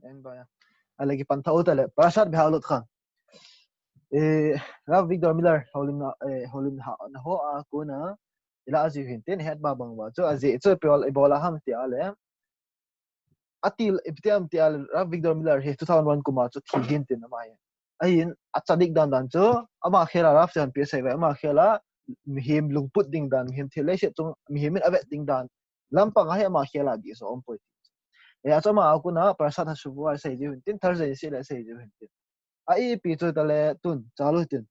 em ba alagi pantau tale Parashat Beha'alotkha Avigdor Miller holim na ho a kuna ila azi hinten het babang ba so azi so pol ebola ham ti ale atil ibtiam ti al Avigdor Miller he 2001 kuma so thi hinten na mai ain achadik dan so ama khela raf chan pi sai ba ama khela mihim lungput ding dan mihim thile se chung mihim avet ding dan lampang ha ama khela di so ompoi ya so ma kuna Parashat hasubwa sai ji hinten Thursday se la sai ji hinten ai pi chu tale tun chalu tin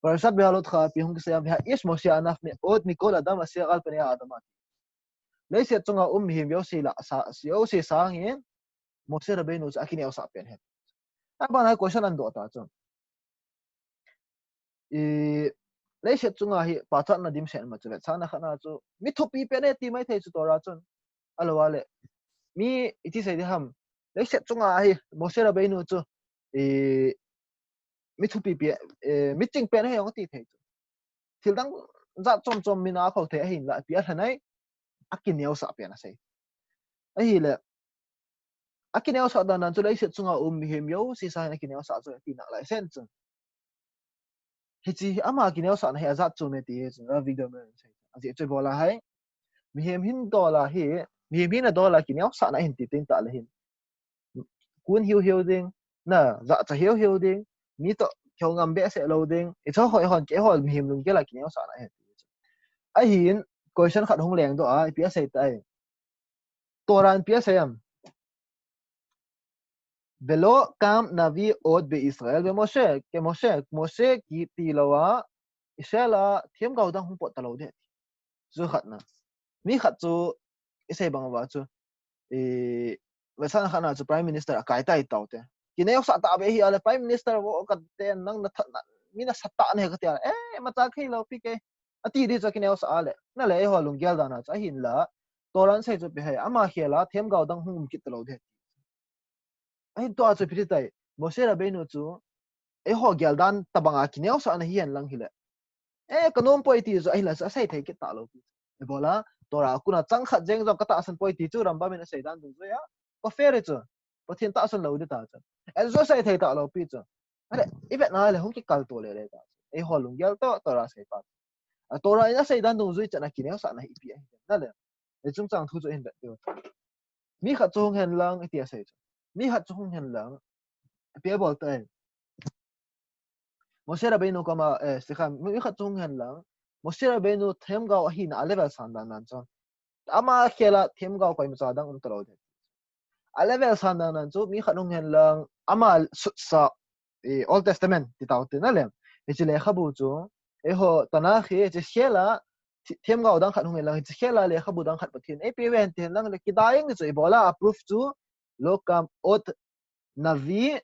Parashat Beha'alotkha pi hung se am ha is mosia anaf ne od mikol adam asia gal pene adam leise chunga him yo si la sa yo si sang hin Moses Rabbeinu cha Kineosah pen het aba na question an do ta chu i leise chunga hi pathat na dim sen ma chu cha na khana chu mi thupi pene ti mai thei chu tora chun alwale mi iti sai de ham leise chunga hi Moses Rabbeinu chu i mi thupi pi mi ching pen he yong ti thei chu thil dang za chom mina khau the hin la pi a thanai Kineosah pen a sei a hi le Kineosah dan nan chu leise chunga him yo si sa na Kineosah chu ti na lai sen chu hi chi ama Kineosah na he azat chu me ti chu Avigdor me sei aji chu bola hai mi him hin dola hi mi him hin dola Kineosah na hin ti ting ta la hin kun hiu ding na za cha hiu ding mi to khâu ngam be se lo ding i cho hoi hon ke hol mi him lung ke la Kineosah na he a hin question khat hong leng do a pi sei tai toran pi sei Velo kam navi od be Israel ve Moshe ki tilawa Israela thiam gau dang hung pot talo de zu khat na mi khat chu isai bang wa chu e wasan khana chu prime minister akai tai tau te Kineosah ta be hi ala prime minister wo ka te nang na mi na satta ne ka te ma ta khai lo pi ke ati ri chu Kineosah ale na le ho lung gyal dana cha hin la toran sai chu be hai ama khela thiam gau dang hung kit talo de ai to chu phi tai Moses Rabbeinu chu ho gyal dan tabanga Kineosah na hian lang hile kanom poi ti zo ai la sa sai thei ki ta lo pi bola tora kuna chang khat jeng zo kata asan poi ti chu ramba min sai dan du zo ya ko fere chu pathin ta asan lo de ta cha zo sai thei ta lo pi chu ale ibet na le hung ki kal to le ta ho lung gyal to tora sai pa tora ina sai dan du zo cha na Kineosah na ipi ai na le chung chang thu zo hin bet mi khat chung hen lang ti sai chu mi hat chung hen lang pe bol tai Moshe Rabbeinu kama sikha mi khat chung hen lang Moshe Rabbeinu them gao hi na level san dan nan chon ama khela them gao pai ma dang tro de a level san dan nan chu mi khat chung hen lang ama sa Old Testament ti tau te na le e chi le khabu chu ho tanakh he che khela them gao dang khat chung hen lang che khela le khabu dang khat pathin e pe wen ten lang le ki daing ni chu bola approve chu lokam ot navi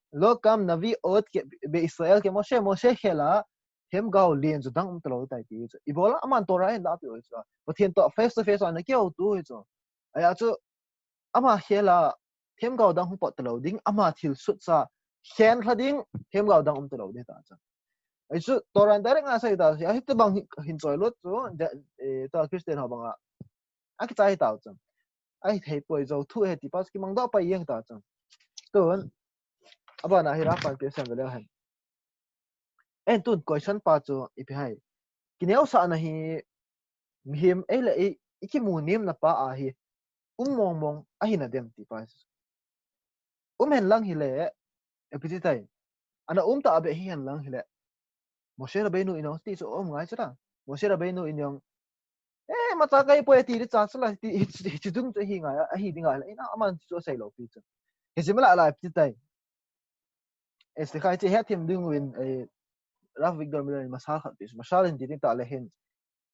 ot be Israel ke Moshe khela hem gao lien zu dang tlo tai ti chu ibola aman tora en da pi chu pathin to face to face an ke o tu chu aya chu ama khela hem gao dang hu pot tlo ding ama thil sut sa khen khading hem gao dang tlo de ta chu ai chu toran dare nga sai da ya hit bang hin choi lot chu to Christian ha banga a ki chai ta chu ai thei poi zo thu he ti pas ki mang da pa yeng ta chu ton aba na hira pan pe sang le han en tun question pa chu ipi hai Kineosah na hi mihim ele iki mu nim na pa a hi mong a hi na dem ti pa hen lang hi le epiti tai ana ta abe hi hen lang hi le Moshe Rabbeinu ino ti chu ngai chu da Moshe Rabbeinu in yong ma ta kai poe ti ri cha chu la ti chi dung chu hi ngai a hi dinga le ina aman chu sai lo pi chu he jimla la epiti tai este khai che hetim ding win Avigdor Miller masal khat bis masal in din ta le hin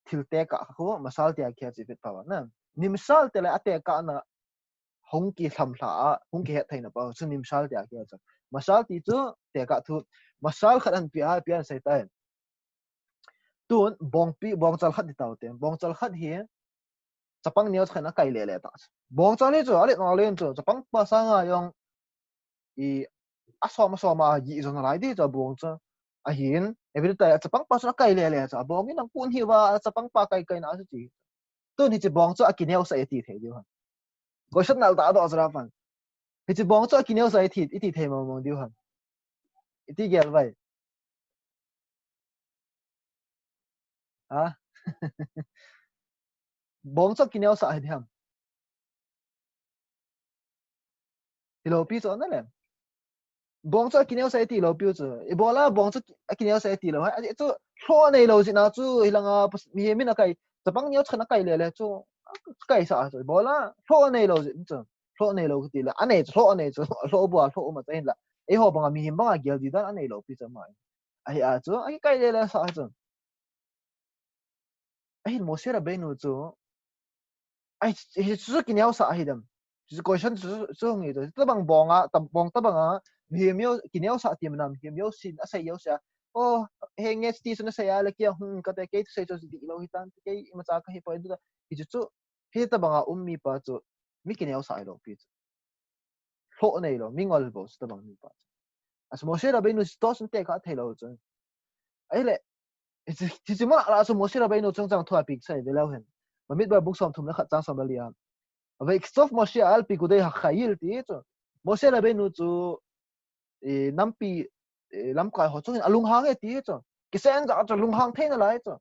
thil te ka kho masal te kha chi fit pawa na nimsal te la ate ka na hong ki tham hla hong ki het thaina pa chu nimsal te kha cha masal ti chu te ka thu masal khat an pi sai tai tun bong chal khat di taw te bong chal khat hi chapang nios khana kai le ta bong chal ni chu ale na len chu chapang pa sa nga yong I asoma yi zon lai di cha bong cha a hin every time chapang pa sa kai le cha bong ni nang pun hi wa chapang pa kai na su chi tu ni chi bong cha Kineosah e ti the di ha question nal ta do azra pan chỉ bong cho Kineosah ít thêm mà mong điều hẳn ít ghét vậy à bong cho Kineosah thì hầm thì lâu pi cho nó lên bong cho Kineosah thì lâu pi cho ibola bong cho Kineosah thì lâu hay cho lo này lâu gì nào chú hilang mi mình cái tập băng nhau chana cái lệ chú cái sao rồi ibola lo này lâu gì chú lo này lâu thì là anh này chú lo bùa lo mà thế là ấy họ bằng mi hiểm bằng cái gì đó anh này lâu pi cho mà ai chú cái lệ sao chú ai một số là bên nữa chú ai chú Kineosah ai đâm chú question chú nghĩ rồi tập băng bong tập băng hiểm yếu Kineosah tiệm nam hiểm yếu xin à say yếu sa oh henge sti suna saya laki cái cái say cho di lo hitan cái mà cha cái point đó thì chú hi tập băng mi pa chú mi Kineosah lo pi lo này lo mi ngol bo tập băng mi pa as mo sẽ là bên nữa to sun te ka thay lo chú ấy lệ chỉ mà là số mo sẽ là bên nữa trong trang thua pi sai về lâu hen mà biết bao book som thum nó khát trang som bali à vậy stop mo sẽ al pi ku dei ha khayil ti chú mo sẽ là bên nữa chú năm pi lắm cái họ chung lung hang ấy tí chứ cái sen ra cho lung hang thế nào lại chứ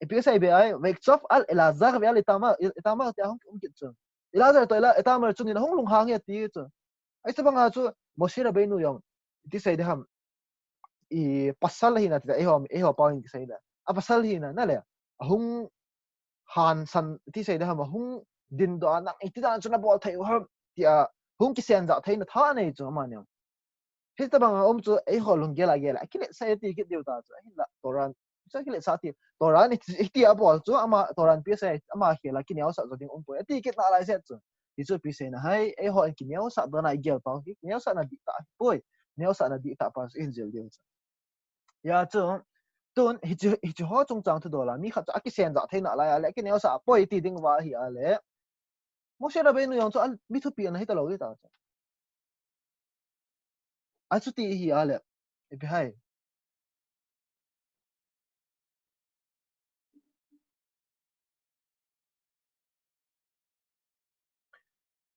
bây giờ bây ai vậy chוף al elazar về al itama thì không kịp chứ elazar tôi là itama chung là không lung hang ấy tí chứ ấy sao bằng chứ Moshe Rabbeinu yong tí say ham pasal hi na tí ấy họ point tí say là pasal hi na nè hung han san tí say ham hung din do anak itu dan chuna bol thay ham tí hung cái sen ra thay na tha này chứ mà nhung hết tất bằng ông chú ấy họ lùng gela cái lệ sai thì cái điều đó chú ấy là toran sao cái lệ sao thì toran thì à bỏ chú ama toran biết sai ama khi là cái nhau sao rồi ông bố thì cái nào lại sẽ chú thì chú biết sai là hay ấy họ cái nhau sao đó là igel bao cái nhau sao là dihtah bôi nhau sao là dihtah bao angel điều ya chú tuần thì họ trong trang thứ đó là mi khát cái sen giả thế nào lại cái nhau sao bôi thì đừng vào hi à lệ mỗi sự là bên người chú mi thu tiền hay tao lâu đấy ai chú thì hi à lệ bị hay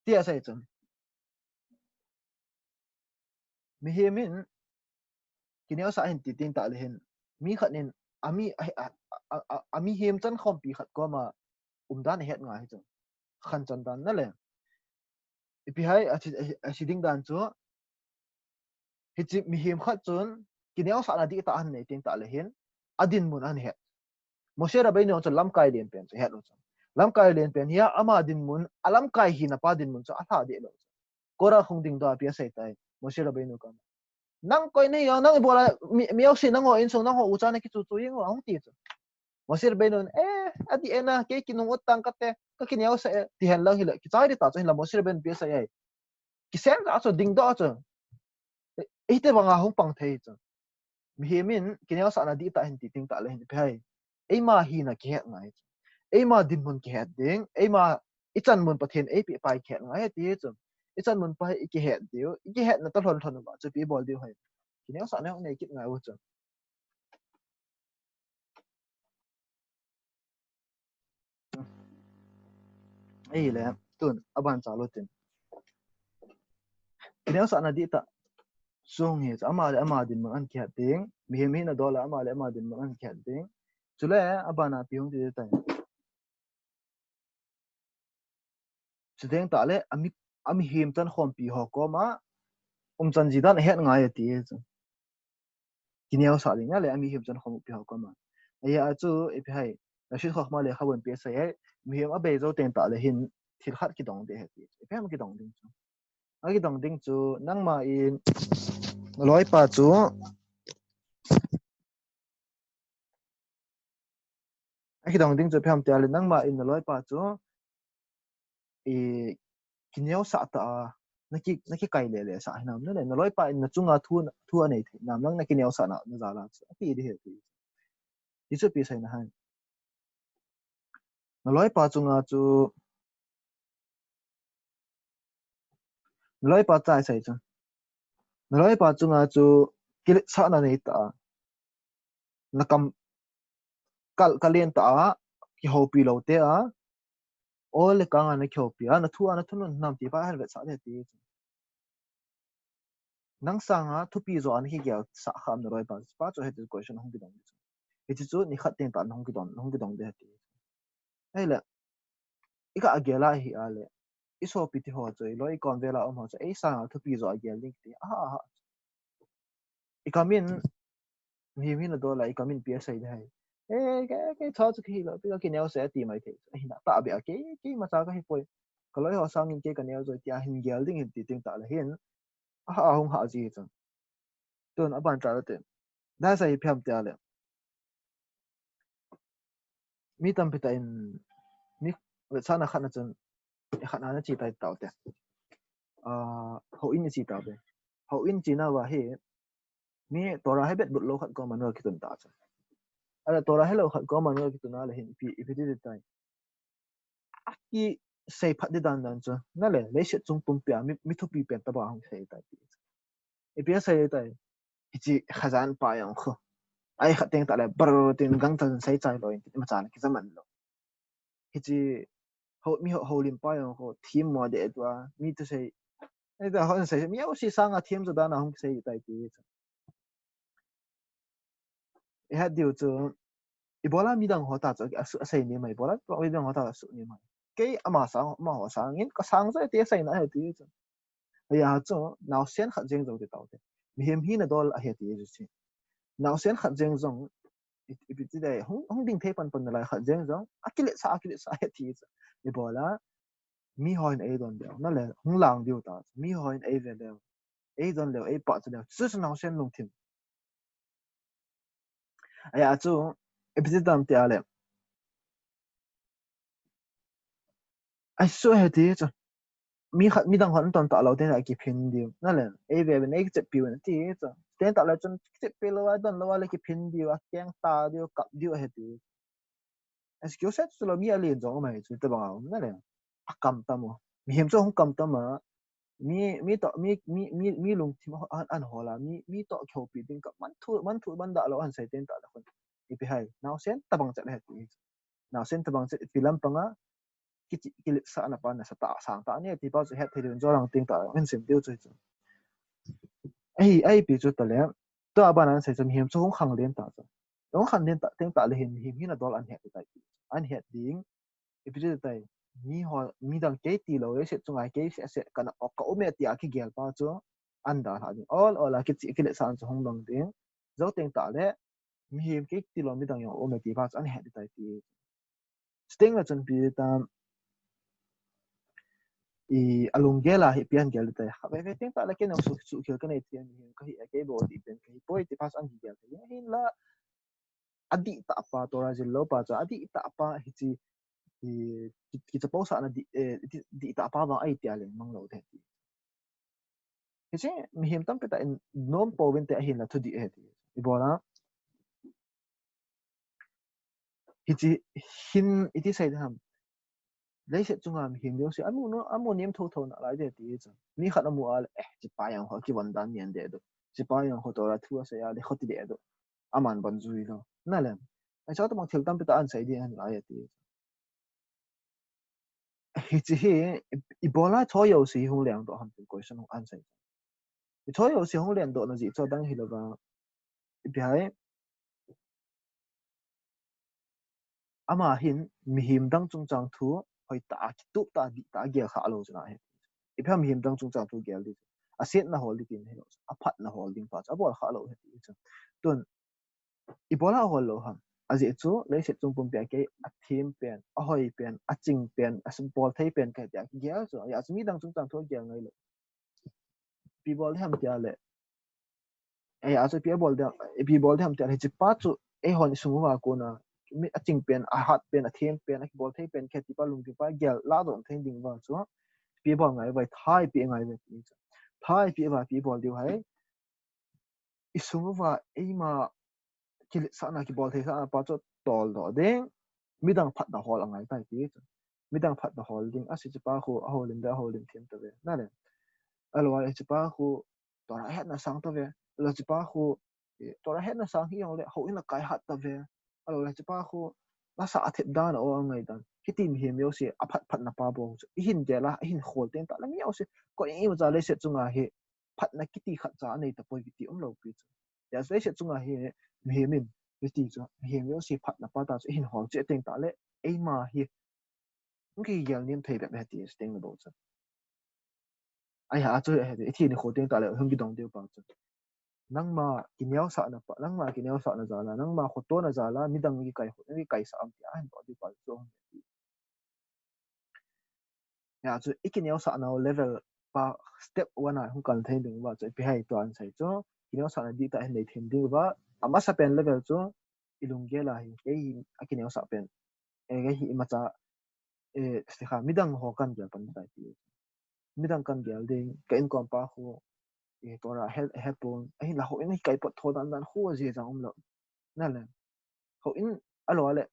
tia sai chú mi himin Kineosah hin titing ta lehin mi khat nin ami him chan khom pi khat ko ma dan het nga hi chu khan chan dan na le ipi hai a ding dan chu hi chi mi him khat chun Kineosah na di ta han nei ting ta lehin adin mun an het Moshe Rabbeinu chu lam kai len pen chu het lo chu lam kai len pen hiya ama din mun alam kai hi na pa din mun chu a tha de lo kora khung ding da pi sai tai Moshe Rabbeinu ka nang coi này nang bola mi học sinh nang ho in song nang ho ucha na ki chu chu yeng hong ti chu Moshe Rabbeinu at the end ke kinung utang ka te ka Kineosah ti han lang hila ki chai ta chu hila Moshe Rabbeinu pi sai ai ki sen ra chu ding do chu te banga hong pang thei chu mi hemin Kineosah na di ta hin ti ting ta le hin pi hai ei ma hi na ki het ngai ei ma din mun ki het ding ei ma ichan mun pathen ei pi pai khet ngai ti chu ichan mun pai ki het dio ki het na ta thon thon ba chu pi bol dio hai Kineosah na này kit ngai wo chu ei le tun aban cha lo tin Kineosah na di ta song he ama din man an khat ding mi hem hi na dola ama din man an khat ding chule abana pi hong ti ta chudeng ta le ami him tan khom pi ho ko ma chan ji dan het ngai ti chu Kineosah ding le ami him chan khom pi ho ko ma aya chu e pi hai na shi kho ma le khawen pi sai mi hem a be zo ten ta le hin thil khat ki dong de he ti e pem ki dong ding chu a ki dong ding chu nang ma in loi pa chu a ki dong ding chu phem te le nang ma in loi pa chu e Kineosah ta naki kai le sa hinam ne na loi pa in na chunga thu nei the nam nang na Kineosah na na za la ti de he ti chu pi sai na han na loi pa chunga chu loi pa chai sai chu na loi pa chunga chu kil sa na nei ta na kam kal kalien ta ki ho pi lo te a ole kang ana kyopi ana thu ana thunun nam ti pa har vet sa de ti nang sanga thu pi zo an hi gel sa kham na roi pa cho he the question hong ki dong it chu ni khat ten ta hong ki dong de ti ai la ika agela hi ale iso pi ti ho choi loi kon vela om ho cha ei sanga thu pi zo agel dik ti a ikamin mi mi na do la ikamin pi sai de hai cái thọ chu ki lo pi ki neo se ti mai the hi na ta bi a ki ma cha ka hi poi ko loi ho sang in ke ka neo zo ti a hin gel ding hin ti ting ta la hin a hong ha ji chang ton a ban tra te da sai pham te ale mi tam pi ta in mi ve sa na khat na chen khat na chi tai tao te a ho in chi tao be ho in chi na wa he mi tora he bet but lo khat ko man ki tun ta cha ala tora he lo khat ko man ki tun ala hin pi pi ti tai a ki sei phat di dan dan cha na le se chung pum pya mi thu pi pen ta ba hong sei tai e pi sei tai ichi khazan pa yang kho ai khat teng ta le bar tin gang tan sei chai lo in ma cha na ki zaman lo ichi ho mi ho lim pa yang kho thim mo de twa mi tu sei ai da hon sei mi au si sang a thim zo da na hong sei tai ti e ha diu chu ibola mi dang ho ta chu a sei ni mai bola pro mi dang ho ta su ni mai ke ama sang ma ho sang in ka sang sai ti sei na he ti chu ya chu nào sen khat jeng zo ti tao te mi hem hi na dol a he ti ju chi nào sen khat jeng zong ipi ti dai hong ding the pan la khat jeng zong akile sa he ti chu ibola mi hoin a don deu na le hong lang diu ta mi hoin a ve deu a don deu a pa chu deu chu nào sen long thim ya chu ipi ti dam ti ale ai so he ti chu mi dang hon ton ta lo ten a ki phin diu na le a ve ben a che pi wen ti chu ten ta la chun che pi lo wa don lo wa le ki phin diu a kyang ta diu kap diu he ti es kyo set chu lo mi a le zo mai chu ta ba na le a kam ta mo mi hem chu hong kam ta ma mi lung thim an hola mi to kho pi ding ka man thu ban da lo an sai ten ta la khon ipi hai now sen tabang chat he ti now sen tabang chat filam panga ki sa na pa na sa ta sang ta ne ti pa chu het thei zo rang ting ta en sim tiu chu ai pi chu ta le to aban an sai chu him chu hong khang len ta chu hong khang len ta teng ta le him him hi na dol an het ta an het ding ipi chu ta mi dang ke ti lo se chu ngai ke se kana ok ka ome ti a ki gel pa chu an da ha ding all a ki le san chu hong dang ding zo teng ta le mi him ke ti lo mi dang yo ome ti pa chu an het ta ti sting la chun pi ta i alungela hi pian gel ta ha ve teng ta la ke no su khel ka nei tian hi ka hi ke bo ti pen ka hi poi ti pas an hi gel ta hin la adi ta pa to ra jil lo pa cha adi ta pa hi chi ki cha po sa na di ta pa ba ai tia le mang lo the ti hi che mi him tam pe ta non po wen te hin la thu di he ti i bo la hi chi hin iti sai ham lấy sẽ chung làm hình điều gì anh muốn niệm thâu thâu nãy lại để tí chứ mi khát amu al chỉ bài yang họ cái vấn đề nhận để được chỉ bài yang họ đó là thua sẽ là họ để được aman ban zui lo nãy là anh cho tụi mình thiếu tâm bị ta ăn sai đi anh lại để tí chỉ ibola cho yêu sĩ hung lượng đó ham cái question ăn sai cho yêu sĩ hung lượng đó là gì cho đang hiểu là bị hay ama hin mi him dang chung chang thu hoi ta ki tu ta di ta ge kha lo chna he ipham him dang chung chang thu gel di a set na hol di tin he a phat na holding pa a bol kha lo he ti chu tun I bola hol lo ham a je chu le se chung pum pya ke a thim pen a hoi pen a ching pen a sim bol thei pen ka ya gel chu ya mi dang chung chang thu gel ngai lo pi bol ham tia le e a chu pi bol da pi bol ham tia he chi pa chu e hon sungu wa ko na mi a ching pen a hat pen a thim pen a bol thei pen ke ti pa lung ti pa gel la dong thei ding wa chu pi bol ngai vai thai pi ngai ve ti thai pi wa pi bol diu hai isungu wa e ma ki sa na ki bol thei sa pa chu tol do ding midang phat da hol angai tai ti midang phat da hol ding a si chi pa khu a holin da holin thim ta ve na le alwa e chi pa khu tora het na sang ta ve lo chi pa khu tora het na sang hi yong le ho in la kai hat ta ve alo la chi pa khu na sa athet dan o ngai dan hitim hi meo se aphat phat na pa bo hin gela hin khol ten ta la meo se ko i ma za le se chunga hi phat na kiti khat cha nei ta poi kiti lo pi ya se se chunga hi mi min kiti cha hi meo se phat na pa ta hin hol che teng ta le ei ma hi ngi yal nim thei ba ti steng na bo cha ai ha chu he thi ni khol teng ta le hung gi dong de pa cha nang ma Kineosah na pa nang ma Kineosah na zala nang ma khoto na zala midang gi kai sa am ti an to di pa so ya chu Kineosah na level pa step 1 a hung kan thein ding ba chu pi hai to an sai chu Kineosah na di ta hen nei thein ding ba ama sa pen level chu ilung ge la hi ke Kineosah pen e ge hi ma cha e stikha midang ho kan ja pan ta ti midang kan gel ding ke in kom pa khu e to ra he pon ai la ho in kai pot tho dan dan khu je jang lo na le ho in alo ale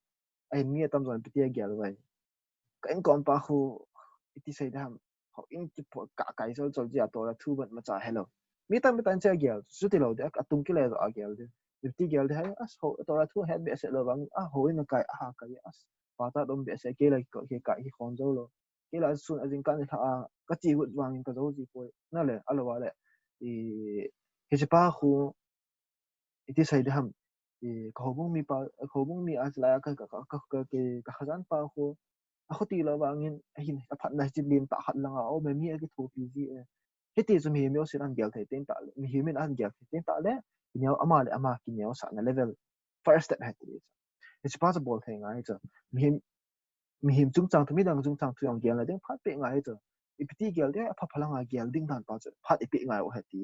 ai mi tam zon pi te gel vai ka in kom pa khu iti sai dam ho in ki po ka kai sol sol ja to ra thu ban ma cha hello mi tan cha gel su ti lo de atung ki le a gel de ti gel de hai as ho to ra thu he be se lo bang a ho in kai a kai as pa ta dom be se ke la ko ke kai hi khon zo lo ke la sun azin kan tha a ka chi wut wang ka zo ji po na le alo wa le e he se pa khu iti sai dam e khobung mi pa khobung mi as la ka khazan pa khu ako tila bangin ahin apat na jiblim ta hat langa o me mi agi thopi ji heti zu mi mi osin an gel thai ten ta mi himin an gel thai ten ta le kinyo ama kinyo sa na level first step hat is it's possible thing ai cha mi him chung chang thumi dang chung chang thu ang gel la ding phat pe ngai cha ipiti gel de apha phalanga gel ding dan pa cha phat ipi ngai o heti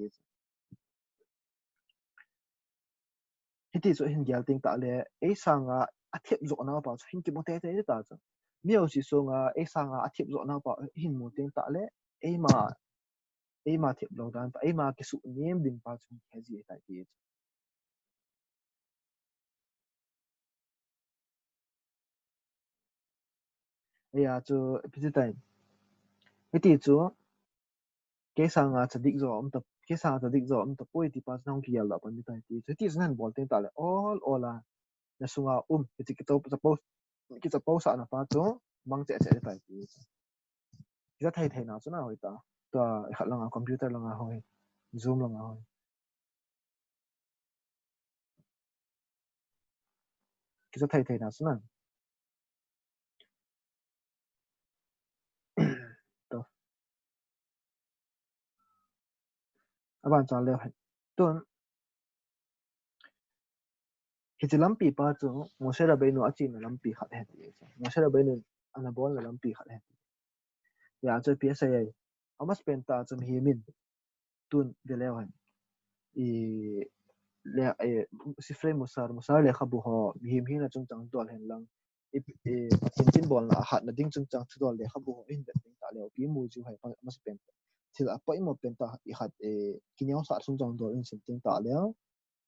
hiti zo hin gyal ting ta le e sanga athep zo na pa hin ki mote te ta cha mio si so nga e sanga athep zo na pa hin mo ting ta le e ma thep lo dan pa e ma ki su nem din pa chu he ji ta ti e ya chu pi tai hiti chu ke sanga chadik zo om ta ke sanga chadik zo om ta poi ti pa nang ki yal da pa ni tai ti hiti zan bol ting ta le all ola na sunga hiti ki to ki to po sa na pa chu mang che che ta ti ki thai thai na chu na hoi ta to khat langa computer langa hoi zoom langa hoi ki thai thai na chu na to aban cha le ton hiti lampi pa chu Moshe Rabbeinu achi na lampi khat he ti Moshe Rabbeinu ana bol na lampi khat he ya chu psa amas pen ta chu hi min tun de le han i le sifre musar le khabu ho him hi na chung chang dol hen lang tin tin bol na hat na ding chung chang chu dol le khabu ho in de ting ta le pi mu ju hai amas pen thil a pai mo pen ta i hat kinyo sa chung chang dol in sim ting ta le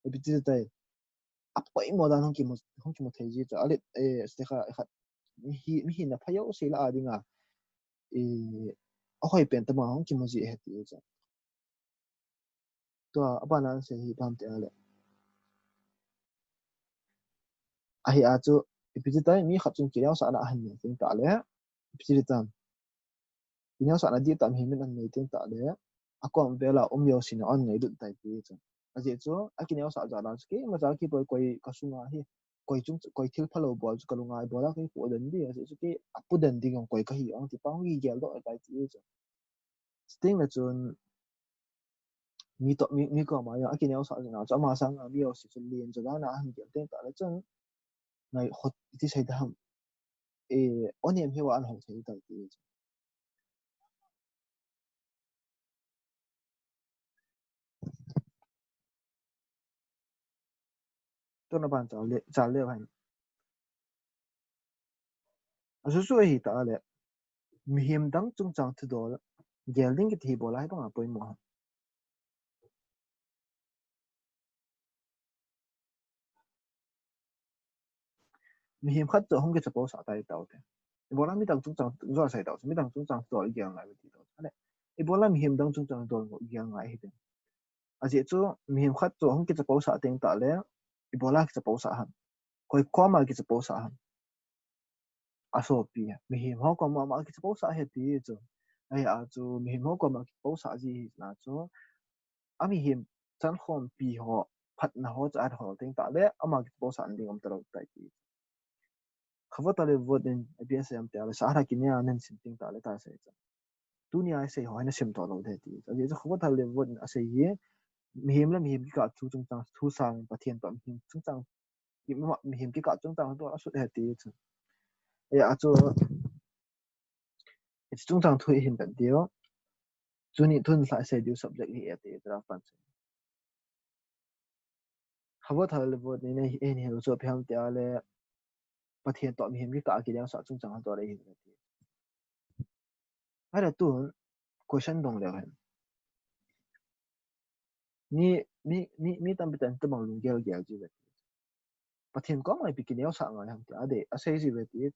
e bi ti tai a pai mo da hong ki mo thei ji cha ale ste kha hat mi hi na phayo se la adinga e a hoi pen ta ma hong ki mo ji he ti cha to abana se hi pam te ale a hi a chu ipiti tai mi khat chung kiao sa na han ne ting ta le ipiti tam kiao sa na di tam hi min an nei ting ta le akom vela omyo sin on nei du tai ti chu a je chu a kiao sa ja dan ske ma ja ki poi koi ka sunga hi koi chung koi thil phalo bol chu kalunga bola kai pu den di a je chu ki apu den ding koi ka hi ang ti pang hi gel do tai ti chu sting la chun mi ko ma ya a kiao sa na cha ma sang a mi o si chu lien chu da na han gel ting ta le chung ngai hot ti sai da ham onem hi wa an hong thei tai ti to na ban cha le han asu su hi ta le mi him dang chung chang thu do gel ding ki thi bola ba poi mo mi him khat to hong ke chapo sa tai tau te bola mi dang chung chang zo sai tau mi dang chung chang to gel ngai ti tau ale bola mi him dang chung chang do gel ngai hi te a je chu mi him khat to hong ke chapo sa teng ta le bola ki chapo sa han koi kwa ma ki chapo sa han asopi mi him ho ko ma ki po sa he ti chu ai a chu mi him ho ko ma ki po sa ji na chu ami him chan khom pi ho phat na ho cha ho ting ta le ama ki po sa ding om taro tai ti khawa ta le vot in absm ta le sa ra ki ne anen sin ting ta le ta sai cha dunia sai ho na sim to lo de ti ai chu khawa ta le vot a sai ye mi him la mi him ki ka chu chung chang thu sang pathian to mi him chung chang mi him ki ka chung chang to a su he ti chu ai a chu chung chang thu him ben dio chu ni thun sa sai dio subject hi ate tra pan khawa ta le vot ni ne en he chu pham ta le pathian to mi him ki ka ki yang sa chung chang to le hi ti ai la tu question dong le hen ni tam bitan to bang lu gel gel ji ve pathian ko mai pi ki ne sa ngai ham ta ade a sai ji ve ti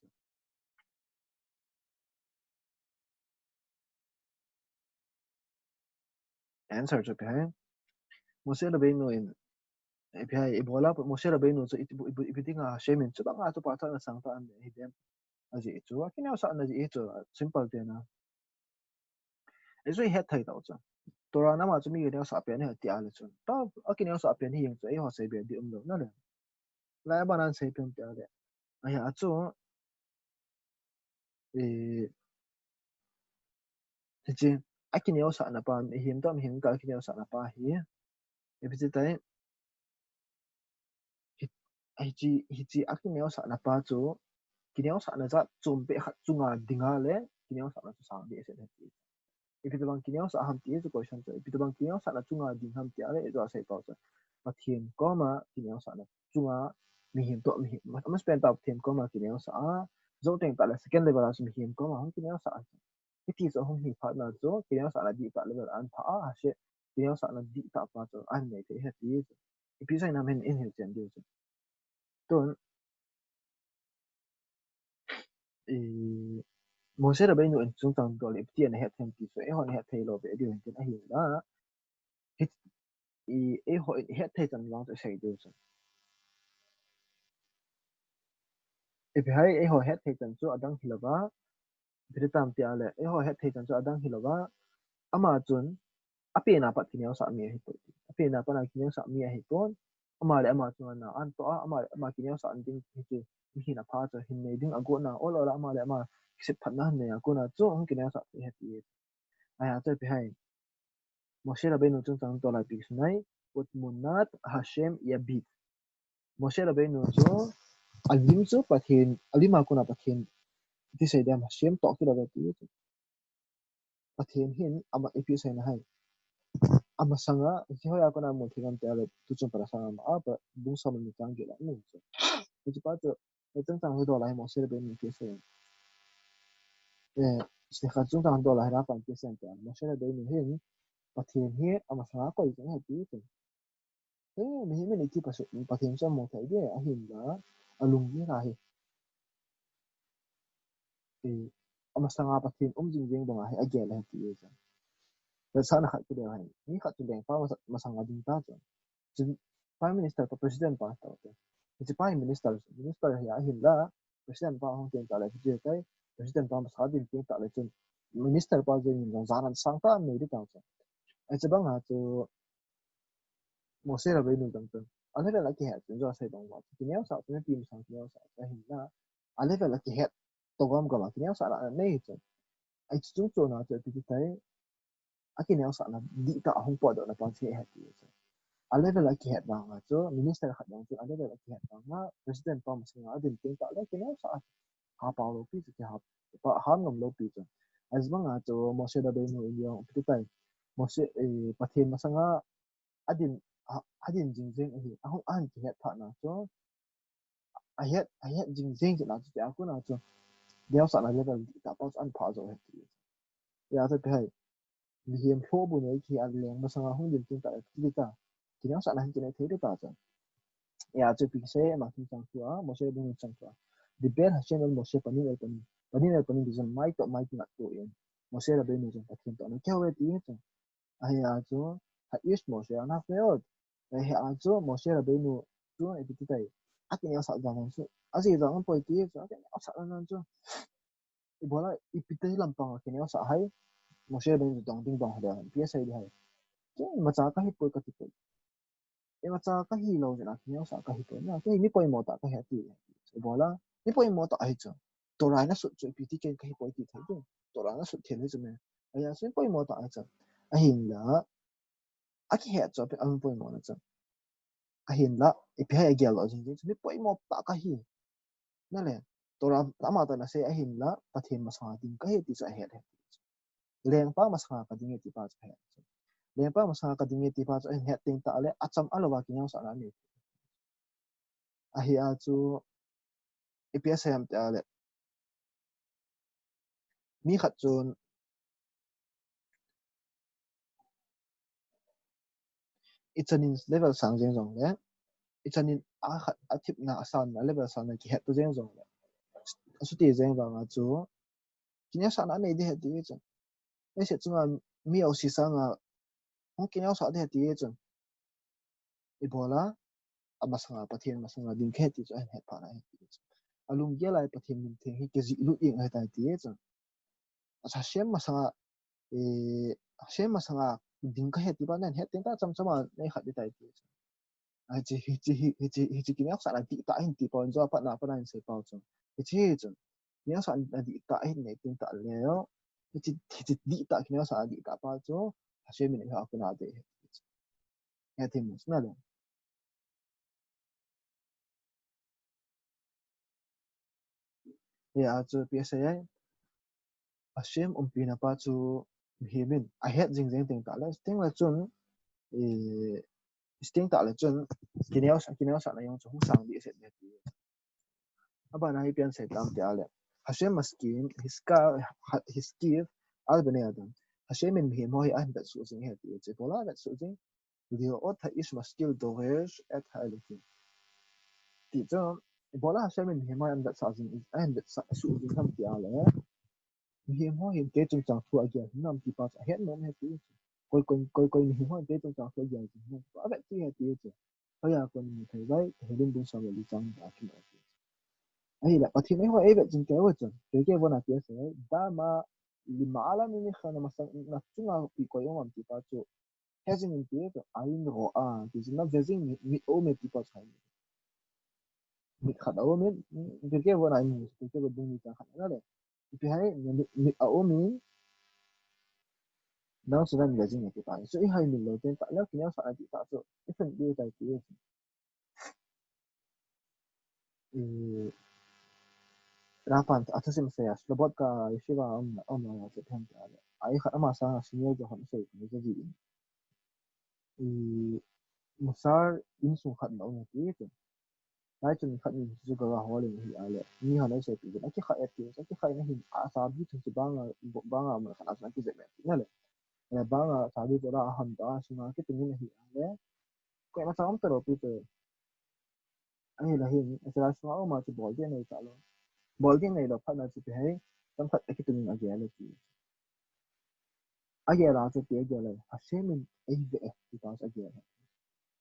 answer chu phai mo se le be no in phai e bola mo se le be no chu ibu tinga shemin chu bang a chu pa cha na sang ta an hi dem a ji chu ki ne sa na ji chu simple te na e zui het thai tau chu tora na ma chu mi ne sa pe ne ti a le chu ta a ki ne sa pe ni yeng chu e ho se be di lo na le la ba nan se pe ti a le ai a chu e ji a ki ne sa na pa mi him to mi him ka ki ne sa na pa hi e bi ji tai hi chi a ki ne sa na pa chu Kineosah na za zum be khat chunga dinga le Kineosah na chu sang be se ti ipitawang Kineosah ham ti chu question chu ipitawang Kineosah na chunga ding ham ti ale zo sai to chu pathian ko ma Kineosah na chunga mi him to mi ma spend up thiam ko ma Kineosah a zo teng ta la second level a mi him ko ma hom Kineosah a ti zo hom hi pha na zo Kineosah na di ta level an pha a she Kineosah na di ta pa chu an nei te he ti ipisai na men in hil chen di chu ton Mose Rabbeinu in chúng tăng gọi là tiền hệ thêm thì sẽ họ hệ thay lo về điều hiện tại hiện đó hết ý họ hệ thay chân long sẽ xảy điều gì if hai họ hệ thay chân cho adang hilava biết tam tia lệ họ hệ thay chân cho adang hilava ama chun api na pat kinyo sa mi hi to api na pa na kinyo sa mi hi to ama chun na an to ama kinyo sa an ding hi hi na pa cho hin nei ding ago na all ola ama kisip phat na ne ago na cho ang kinyo sa hi ti ai a cho hai Moshe Rabbeinu chung chang to la pi sunai utmunat Hashem yabit Moshe Rabbeinu chu alim chu pathin alima kuna pathin ti sei dam Hashem to ki la ti pathin hin ama epi sei na hai ama sanga ji hoya kuna mo thigam te ale tu chung para sanga ma ba bu sa mi chang ge la nu chu ji pa chu chung chang ho do la Moshe Rabbeinu ti sei se kha chung chang do la ra pan ti sei ta Moshe Rabbeinu hin pathin hi ama sanga ko ji ha ti mình đi chụp bát hiện cho một cái đấy hiện là lùng như này thì ông sang bát hiện ông dinh dinh bằng hay agel hay gì vậy rồi sao nó khác cái điều này ní khác cái điều mà sang dinh ta chứ prime minister và president ba tao thì prime minister hay hiện là president ba không tiền trả lại cái cái president ba mà sao tiền tiền trả lại chứ minister ba dinh dinh rằng sang ta mới đi tao chứ ai chứ bằng hả chứ một xe là bên đường tầng tầng anh thấy là cái hệ chúng do xây bằng vật cái néo sợ nó tìm sang cái néo sợ cái hình là anh thấy là cái hệ tôi gom cả cái néo sợ là này chứ anh chúng tôi nói cho thì thấy cái néo sợ là đi cả không bỏ được là toàn xe hệ thì anh thấy là cái hệ bằng là chứ minister hệ bằng chứ anh thấy là cái hệ bằng là president Trump sinh ở điểm tính tạo cái néo sợ họ bảo lô pi cái họ họ hắn ngầm lô pi chứ anh bằng là cho một xe là bên người nhiều cái tay một xe bắt thêm mà sang adin adin jing jing hi ahong an ki het pha na cho a het jing jing na chu aku na chu deu sa na level ta pa an pha zo het ya ta pe hai li hiam pho bu nei ki an leng ma sanga hong din tin ta ki ta ki na sa na hin ne the de ta cha ya chu pi se ma ki chang chu a mo se bu chang chu the bear has channel mo se pani ne pani bizon mai to mai na to yen mo se ra be no jang ta thin to na kya we ti cha ai ya chu ha is mo se na fe ot ai ha chu mo se ra be no chu e ti tai Kineosah jangan su asih jangan poiti su Kineosah nan su ibola ipite lampang Kineosah hai Moshe ben dong ding dong hada biasa dia hai ke maca ka hipo ka tipo maca ka hi lo jena Kineosah ka hipo na ke ni poi mo ta ka hati ibola ni poi mo ta hai chu tora na su chu piti ken ka hipo ti thai tu tora na su thian chu me aya su poi mo ta hai chu a hin la a ki he chu pe an poi mo na chu a hin la ipi hai agel lo jing ni poi mo ta ka hi na le tora ama ta na se a hin la pathin ma sa ding ka he ti cha he leng pa ma sa ka ding ti pa cha he leng pa ma sa ka ding ti pa cha he ting ta le acham alowa Kineosah na ni a hi a chu ipi a sem ta le mi khat chun ichanin level sang jeng jong le ichanin a khat a thip na asan na level sang na ki het tu jeng jong le su ti jeng jong a chu Kineosah na nei de he ti chu ai se chu mi au si sang a ong Kineosah de he ti chu ibola amasanga pathian masanga ding khe ti chu an het pa na he ti chu alum ge lai pathian min thing hi ke ji lu ing hai ta ti chu asa shem masanga e shem masanga ding ka he ti ba nan het ting ta cham chama nei khat de tai ti chu ai chi Kineosah la ti ta hin ti pon zo pa na se pa chu chi chu Kineosah la di ta hin nei ting ta le yo chi di ta Kineosah di ta pa chu shem min ha ku na de he ti mus na le ya chu pi se Hashem pina pa chu himin a het jing jing ting ta la ting la chun e sting ta la chun Kineosah na yong chu sang bi se ne ti aba na hi pian se tam ti ale Hashem maskin his give al bene adam Hashem min him hoi an bet su jing he ti che bola bet su jing video ot ha is maskil dogesh et ha elekin ti cho bola Hashem min him hoi an bet sa jing an bet su jing ham ti ale him hoi him te chung chang thu again hinam ti pa cha het nom he ti coi him hoi te chung chang thu again hinam pa bet ti he ti che bây giờ còn mình thấy vậy thì đừng đừng sao đi trong cả cái này ấy là có thể mấy hoa ấy vậy chính kéo vậy cái vấn đề sẽ đã mà lima ala mình khana mà sang na chung là bị coi ông làm gì đó chứ hazing in thế thì ai nó thì nó hazing mi ô mi thì có sai mi khát ô mi cái vấn đề mình cái vấn đề mình chẳng hạn đó đấy thì hay mi ô mi nó sẽ là hazing thì phải所以係mình đầu tiên tại lớp thì nó phải thì tạo sự cái phần điều tài thì Rapan atas saya sebab ka yeshiva om ya tem ta ai khat ama sa senior jo ham sei ni ji i musar in su khat no ni ti tu lai chun khat ni ju ga ho le hi ale ni ha lai sei ti na ki khat et ti ki khat ni hin a sa bi tu ba nga ma khat na ki ze me na le ba nga sa bi to ra ham ta si ma ki tu ni hi ale ko ma sa om to ro pi tu ai la hin sa la sa ma ti bol de nei ta lo bol de nei lo phat na ti hai tam khat ki tu ni a ge le ti Ayer aja ti ayer le Hashemin eve ti pas ayer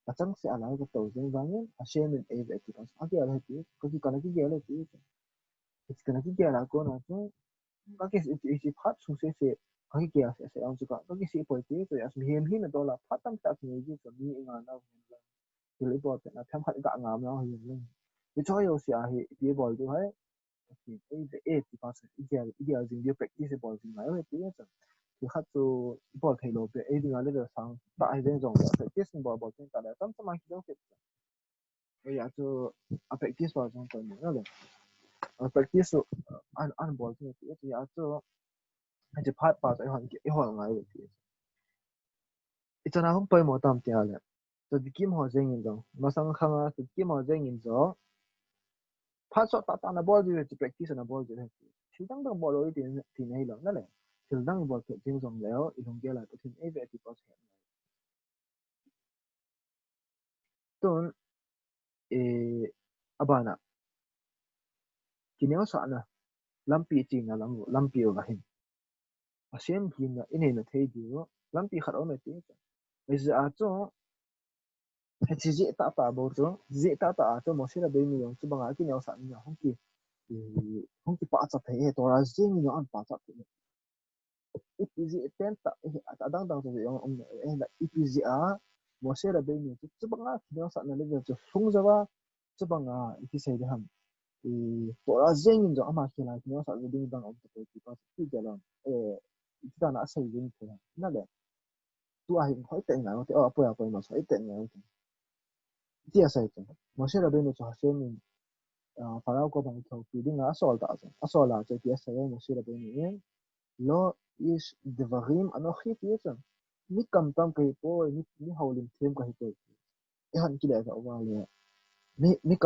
Kacang si ala ko to jeng bangen Hashemin eve ti pas ayer he ti ko ki kana ki gele ti it's kana ki gele ko na to ka ki si phat su se ka ki gele se ang ka ki si po ti to as mi hem hin do la phat tam ta ni ji ko mi nga na ki le bo na tham khat ga ngam na hi le ni cho yo si a hi ti bol tu hai ki eve ti pas ayer jing dia practice bol jing mai he ti thì khách tu bỏ thầy lộ về ấy đi ngay được sang tại đây rồi phải tiếp xin bỏ bỏ trên cả đấy tâm tâm anh đâu biết bây giờ tu practice vào trong tuần nữa rồi practice anh bỏ trên thì giờ tu anh chỉ phát vào cái hoàn ngay được thì ít nào không phải một tâm tiền rồi tu đi kiếm họ dành rồi mà sang khang tu kiếm họ dành rồi phát xuất tại nó bỏ đi thì practice nó bỏ đi thì đang đang bỏ lỗi thì này là nó này thì đang bỏ cái tiếng rồi léo thì không kia là cái tiếng ấy vậy thì có thể tuần abana Kineosah na lampi chi na lampi o gahin asem hin na ine na thei dio lampi khar o me ti ai za cho hay chỉ dễ tạ bầu cho dễ tạ cho một số là bên mình cho bằng cái Kineosah nhỏ không kịp bắt chặt thế tôi là riêng nhỏ ăn bắt chặt thế ít dễ tên tạ tạ đang rồi ông là ít dễ một số là bên mình cho bằng cái Kineosah này là cho không ra cho bằng ít sai đấy ham thì tôi là riêng nhỏ ăn mà khi là Kineosah là bên đang ông tôi thì có cái gì là kita nak sai riêng thế nè là tu ai hỏi tên nào thì apa mà sai tên nào thì sai tên một số là bên mình cho xem Parau ko bang thau ki ding asol la che tia saya mo sira beni lo is devarim anochi tiesa mi kam tam kai po mi haulim them kai po e han ki le ga wa le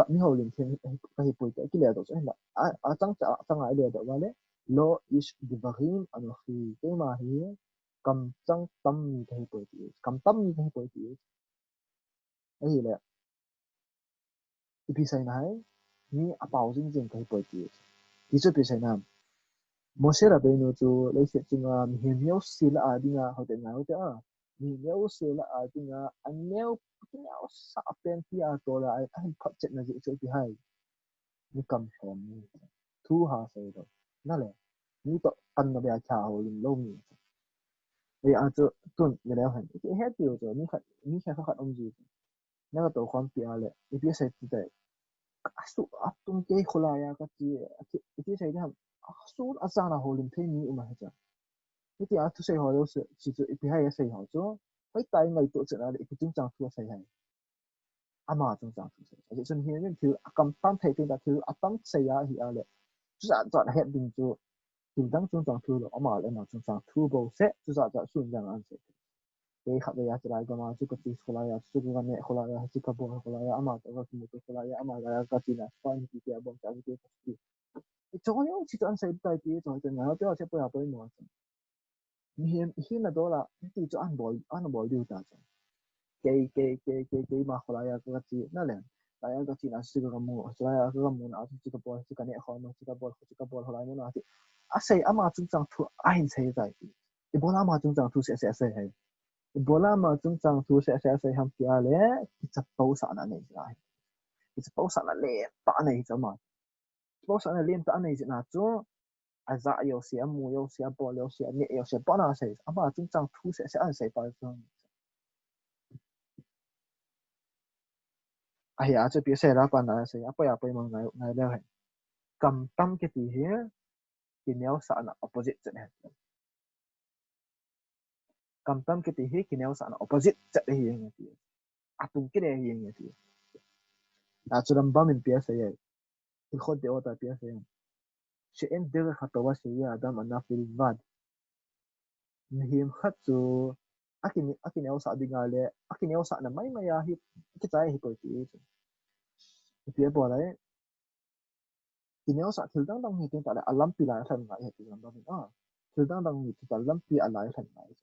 mi haulim them kai po ki le do la a chang ai le do wa le lo is devarim anochi te ma hi kam chang tam mi kai po ti kam tam mi kai po ti ai le ipi sai nai mi apau jing kai po ti ti chu pi sai na Moshe Rabbeinu chu lấy chuyện chừng hiền nhau xí là đi ngà họ tên nào thế hiền nhau xí là đi ngà anh nhau cái nhau sắp bên kia tôi là anh phát triển là gì chỗ thứ hai ni cầm hòm thu hà sấy đó nè lẽ ni to ăn là bây giờ hồ linh lâu mi bây giờ cho tuần người ta hỏi cái hết điều rồi ni khai phát ông gì nè là tổ quan bia lẽ cái bia sấy thì đấy asu atung cái khulaya cái gì cái sấy đó asu asana hồ linh thế ni mà hết cái tiếng thu xây họ đâu sự chỉ cho ít hay xây họ cho cái tay ngày tổ chức là để cái chúng chẳng thua xây hay mà chúng chẳng thua xây cái chân hiền thì cầm tam thầy tên là thì tam xây à thì à lệ chúng ta chọn hết định cho chúng đang chúng chẳng thua rồi mà lại mà chúng chẳng thua bao sẽ chúng ta chọn xuân chẳng ăn xây cái khác bây giờ chỉ là cái mà chúng cái khối lại chúng cái này khối lại chúng cái bộ khối lại mà cái cái một khối lại mà cái gì là quan thì cái bọn cái cái chỗ nhau chỉ chọn xây tại thì cho cái nào đó sẽ phải học tới mà hiền là đó là tí cho ăn bol điều ta cái mà hồi lại cái gì nè lên lại cái gì là sự cái mua lại cái mua nào thì cái này họ mà cái bol hồi lại mua nào thì xây mà chúng ta thu ai xây tại thì bol mà chúng ta thu sẽ hay bol mà chúng ta thu sẽ ham kia lẽ cái bao sản này cái bao sản này bạn này cho mà bao sản này liên bạn này thì là chỗ za有些木有些波有些灭有些波那些，嘛中长土些按谁包装？哎呀，这别谁啦，办那些，不要被蒙挨了嘿。咁当嘅地here，見有啥那 opposite 啫咧？咁當嘅地here見有啥那 opposite 啫咧嘢嘅，啊同嘅咧嘢嘅，啊就咁把面別誰嘅，你學嘅我哋別誰，שאין דרך הטובה שיהיה האדם ענף בלבד. Him khatu Kineosah dingale Kineosah na may hit kita hipoiti itu boleh Kineosah thildang dang hitin ta alam pila san ngai hitin dang thildang dang hit ta alam pi alai san ngai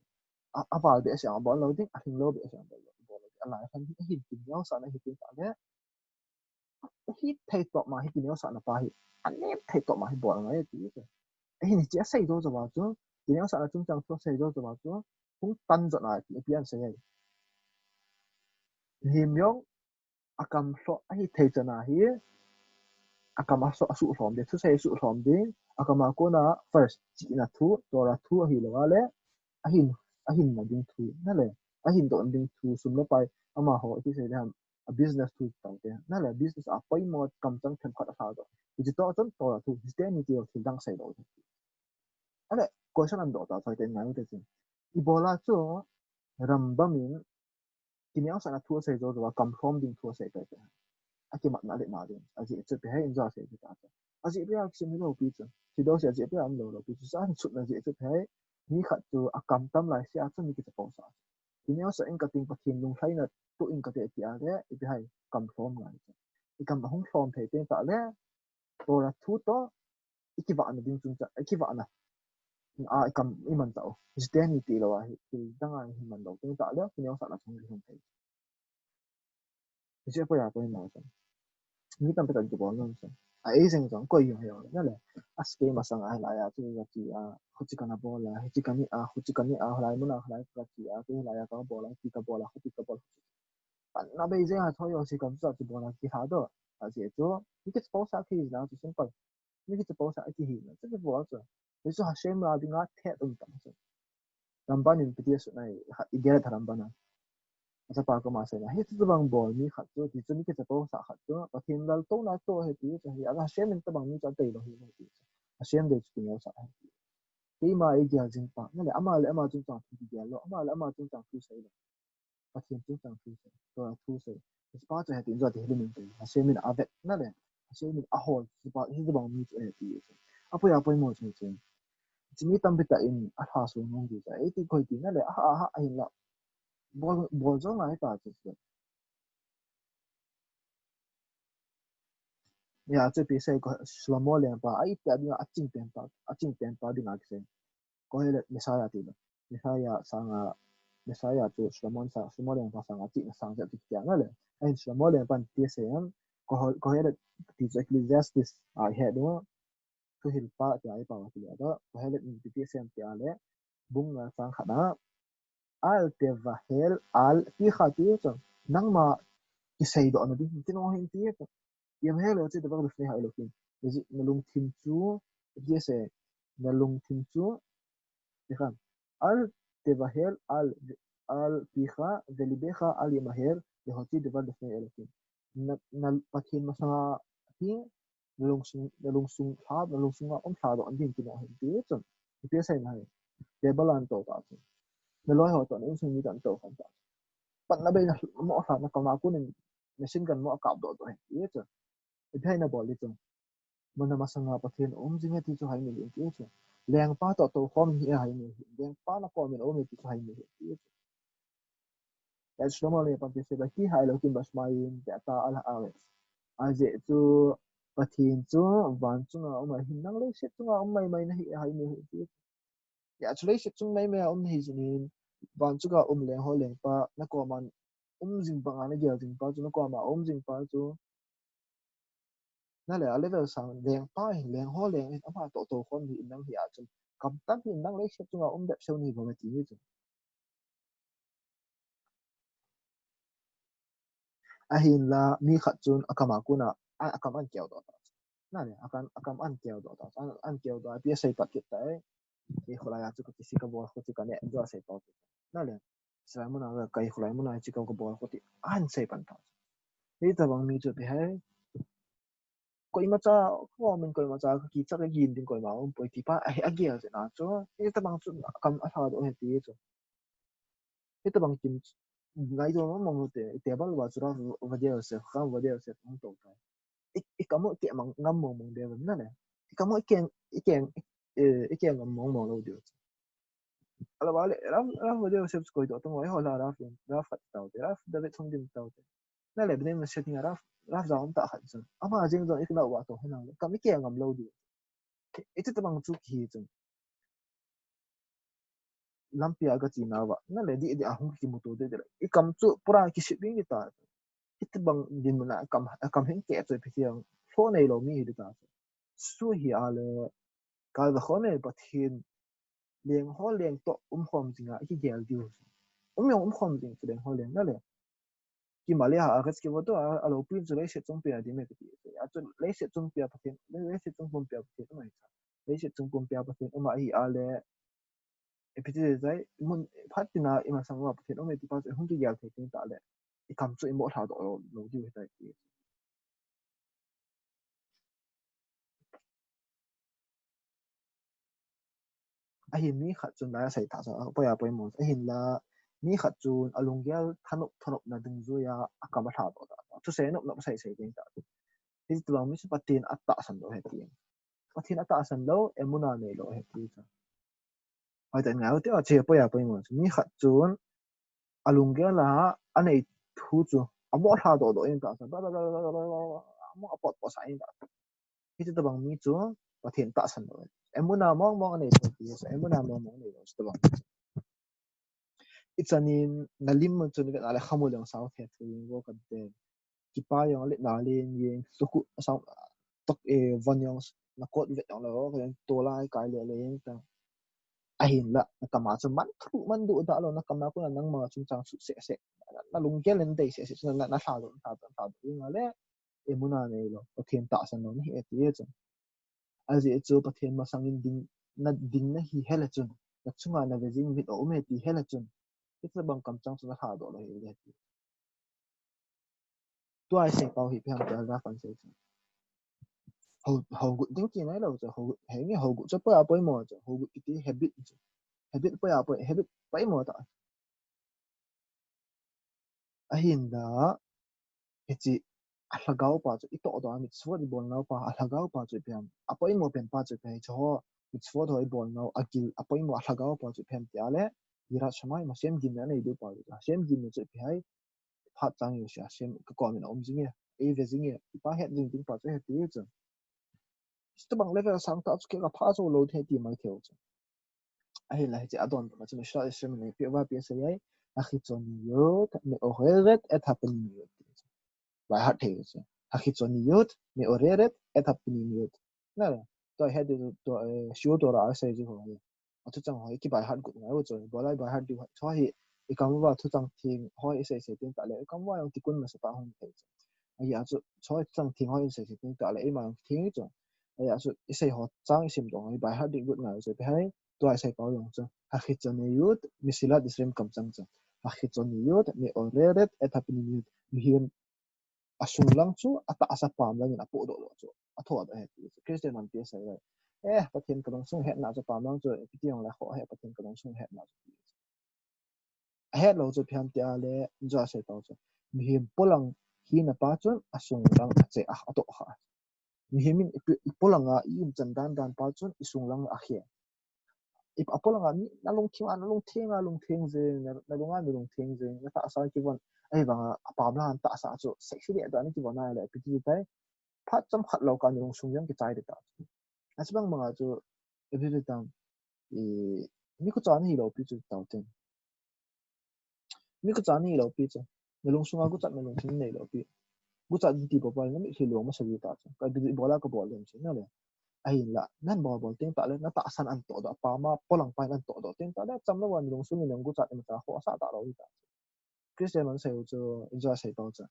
aval be sia bol lo ding ahin lo be sia bol alai san hit Kineosah na hitin ta le hit thai to ma hit Kineosah na pa hit anem thai to ma hit bol ngai ti hin chỉ xây do rồi chứ Kineosah là chúng ta có xây do rồi chứ cũng tan rồi lại thì biến xây hiểm nhung akam so ai thấy chân à hi akam so asu from de thu sei su from de akam ko na first chỉ là thu to là thu hi lo ale ahin na ding thu na le ahin do ding thu sum lo pai ama ho ti sei ham a business thu tang de na le business a pai mo kam chang them khat sa do ji to chon to là thuiste ni ti thu dang sei do ale question an do ta sai ten ngai de sin ibola cho ramba min Kineosah na thu sei do wa kam from ding thu sei pe aki mak na le ma din aji che pe hai enjoy sei ta aji pe ak sim lo pi chu ti do se aji pe am lo pi chu sa ni chut na ji che pe ni khat tu akam tam lai sia chu ni ki ta pau sa Kineosah in ka ting pathin lung thlai na tu in ka te ti a le i pe hai kam from ngai i kam hong from thei te ta le to la thu to iki wa na ding chung cha iki wa na a kam i man ta o sten ni ti lo a ti dang a hi man lo te ta le Kineosah na chung ri hong thei je pe ya ko ma sa ni tam pe ta ji bo lo sa ai sinh giống coi nhiều hiểu nhất là aske mà sang ai lại à chứ là chỉ à hốt chỉ cần là bò là hốt chỉ cần à lại muốn nào lại là chỉ à cái lại có bò là chỉ có bò là hốt chỉ có bò na bây giờ thôi rồi chỉ cầm chỉ bỏ là kỳ tháo đó à chỉ cho những cái bảo sa thì là chỉ simple những cái bảo sa thì hình cái cái bảo sa ví dụ Hashem là đi ngắt hết tầm sao Ramban in PTS này igel thà Ramban à asa pa ko masay na hit bang ball mi khat to ti chumi ke chato sa khat to pathin dal to na to he ti cha ya Hashem in tabang mi cha te lo hi ti Hashem de Kineosah ki ma igel jing pa na le ama chung chang ti igel lo ama chung chang tu sai lo pathin chung chang tu sai to tu sai pa cha he ti zo ti hi min ti Hashem in avet na le Hashem in ahol ti pa hi bang mi cha he ti apo ya po mo chung chung chimi tam bita in a ha so ngong ti cha e ti khoi ti na le a in la bol zo ngai ta chi ya这比赛个什么联吧，一点点进点吧的那个谁，过去了没啥呀对吧？没啥呀上啊，没啥呀就什么联吧上啊进上这就讲了嘞，哎什么联吧第三，过去了第这 Ecclesiastes 啊，还多，过去了把第二把我记得，过去了第三第二嘞，bunga sang khana al tevahel al tikhati so nang ma kisay do ano din tinohin tiye yam helo che tabak dufne ha elokin yaji nalung timchu yese nalung timchu dekhan al tevahel al tikha velibecha al yamahel lehoti devar dufne elokin nal pathin masanga ti nalung sung ha nalung sunga ha do andin tinohin tiye so yese na tebalan to ta naloi ho to ni sung ni kan to kan ta pat na be na mo sa na kama kunin machine kan mo ka do to he ye thế nào bỏ đi chung mình làm sao ngapa thiên chính cái thứ hai mình cái chứ leng pa to không hiểu hay mình leng pa nó có mình ôm cái thứ hai mình cái chứ mà lấy bằng cái gì cái hai lâu kim bas mai data al aves aje tu pathin chu van chu nga om hin nang le set chu nga om mai na hi hay mình cái ya chu le set chu mai mai om hi jinin van chu ga leng ho leng pa na ko man jing pa nga na gel jing pa chu na ko ma jing pa chuนั่นแหละเลเวลสั่งแรงป้ายแรงหัวแรงอันว่าโตคนที่นั่งที่อาจจะกำตั้งที่นั่งเล็กเช่นตัวแบบเซลล์นี่ผมไม่ตีจุดอาหินละมีขัดจุนอากามากุนะอากามันเกี่ยวต่อนั่นแหละอากามันเกี่ยวต่ออันเกี่ยวต่อเปียใส่ปักเก็ตได้ที่คนละอย่างจุดที่สิกาบัวคนที่กันเนี่ยจะใส่ต่อนั่นแหละสมัยมันอะไรก็คนละมันอะไรที่กาบัวคนที่อันใส่ปันต่อนี่แต่บางมีจุดที่ให้ ko imacha ko men ko imacha ki cha ka gin din ko ma um poi ti pa ai agia se na cho e ta bang chu kam a tha do he ti cho e ta bang kim ngai do mo mo te bal wa chu ra va de se kha va de se tong to ta e kam mo ke mang ngam mo de na ne e kam mo e ken ngam mo lo de ala vale ra va de se ko do to mo e ho la ra fa ta ra da ve thong dim ta那里边的设定啊，那让我们打很深，阿妈这种一个老外都很难，咁一件咁老啲，一直都帮助佢种，諗住一個字那話，那你啲ahong ki mo to de de, i kam chu pura ki shipping ni ta, ito bang din mo na kam hin ke to pi yang, phone nei lo mi hi ta, su hi ale, ka ba khone bat hin, leng ho leng to khom jinga ki gel di, yong khom jing leng ho leng na le कि माले हा अगस के वो तो अलो पिन जो ले से तुम पे आदि में के या तो ले से तुम पे पथिन ले से तुम पे पथिन तो नहीं था ले से तुम पे पथिन ओ माही आले एपिते जाय मुन फातिना इमा संग पथिन ओ में ती पास हुन की याल थे tin ta le i kam chu mo tha do lo di we tai ki a hin mi khat chun la sai ta sa po ya po mo a hin la mi khat chun alung gel thanop na ding zo ya akama tha do ta tu se no sai sai ding ta ti tu mi su patin atta san do he ti pathin ata san lo emuna nei lo he ti cha hai ta ngau te a che po ya po mo mi khat chun alung ge la anei thu chu amo tha do in ta sa ba amo apot po sa in ta ti tu bang mi chu pathin ta san lo emuna mong anei to ti sa emuna mong nei lo sta bang itsanin nalim mo chu ni ala khamul yang south he tu wo kan te ki pa yang le na len yen su ku sa tok e von yang na kot vet yang lo kan to lai kai le le ta a hin la nakama chu man thu man du da lo nakama ko nang ma chung chang su se se na lung ke len dei se na sa do nga le emuna nei lo pathian ta san no hi eti e chun azi chu pathian ma sangin ding na hi hela chun na chunga na vejing mit o me ti hela chun kitla bang kam chang chuna sa do lo hi le ti tu ai se pau hi phang ta ra fan se chun hầu gut ding ki nai lo chu hầu he nge hầu gut chu pa poi mo chu hầu gut ti habit pa ya poi habit pai mo ta a hin da hechi ahlagau pa chu ito do amit swat bol nau pa ahlagau pa chu piam apoi mo pen pa chu pe cho mit swat hoi bol nau agil apoi mo ahlagau pa chu phem tia le ira chamai ma sem gin na nei du pa sem gin chu pe hai phat chang yu sha sem ka ko min om jing ye e ve jing ye pa het jing ting pa chu he ti chu sto bang level sang ta chu ke ka pha chu lo the ti mai theo chu a hin la hechi adon ma chu sha sem nei pe wa pe se yai החיצוניות מעוררת את הפנימיות. והתזה. החיצוניות מעוררת את הפנימיות. נראה, tôi hết được tôi siêu tôi đã xây dựng rồi. Ở thứ trong hỏi cái bài hát của ngài rồi, bỏ lại bài hát đi hỏi cho hi, cái cảm vào thứ trong thiên hỏi xây tiếng tại lẽ cảm vào ông tí quân mà sẽ tạo không thể. Bây giờ cho trong thiên hỏi xây tiếng tại lẽ mà thiên rồi. Bây giờ xây họ trang xem đó bài hát đi của ngài rồi, phải tôi xây bảo用rồi. החיצוניות מסילת ישראל קמצן. החיצוניות מעוררת את הפנימיות. Asung lang chu ata asa pam lang in apo do lo chu atho da he Christian man pi sai lai pathian ka dong sung het na chu pam lang chu pitiang la kho he pathian ka dong sung het na chu he lo chu phiam tia le ja sai to chu mi him polang hi na pa chu asung lang che a ato kha mi himin polanga im chan dan pa chu isung lang a he ip apolanga ni na long thing je na long thing je na ta sa ki wan ai ba apam la ta sa chu sexy de da ni ki wana le pi ti tai phat cham khat lo kan long sung yang ki chai de ta asbang mga chu ebi tam e mi ko chan hi lo pi chu tau ten mi ko chan hi lo pi chu na long sung a ku chat na long sung nei lo pi ku chat ti pa pa na mi hi lo ma sa ji ta chu ka bi bola ko bol lem chi na le ai la nan bol teng ta le na ta san an to do pa ma polang pa an to do teng ta le cham lo wan long sung ni ku chat ma ta ho sa ta lo ta Christian man sai chu enjoy sai to chu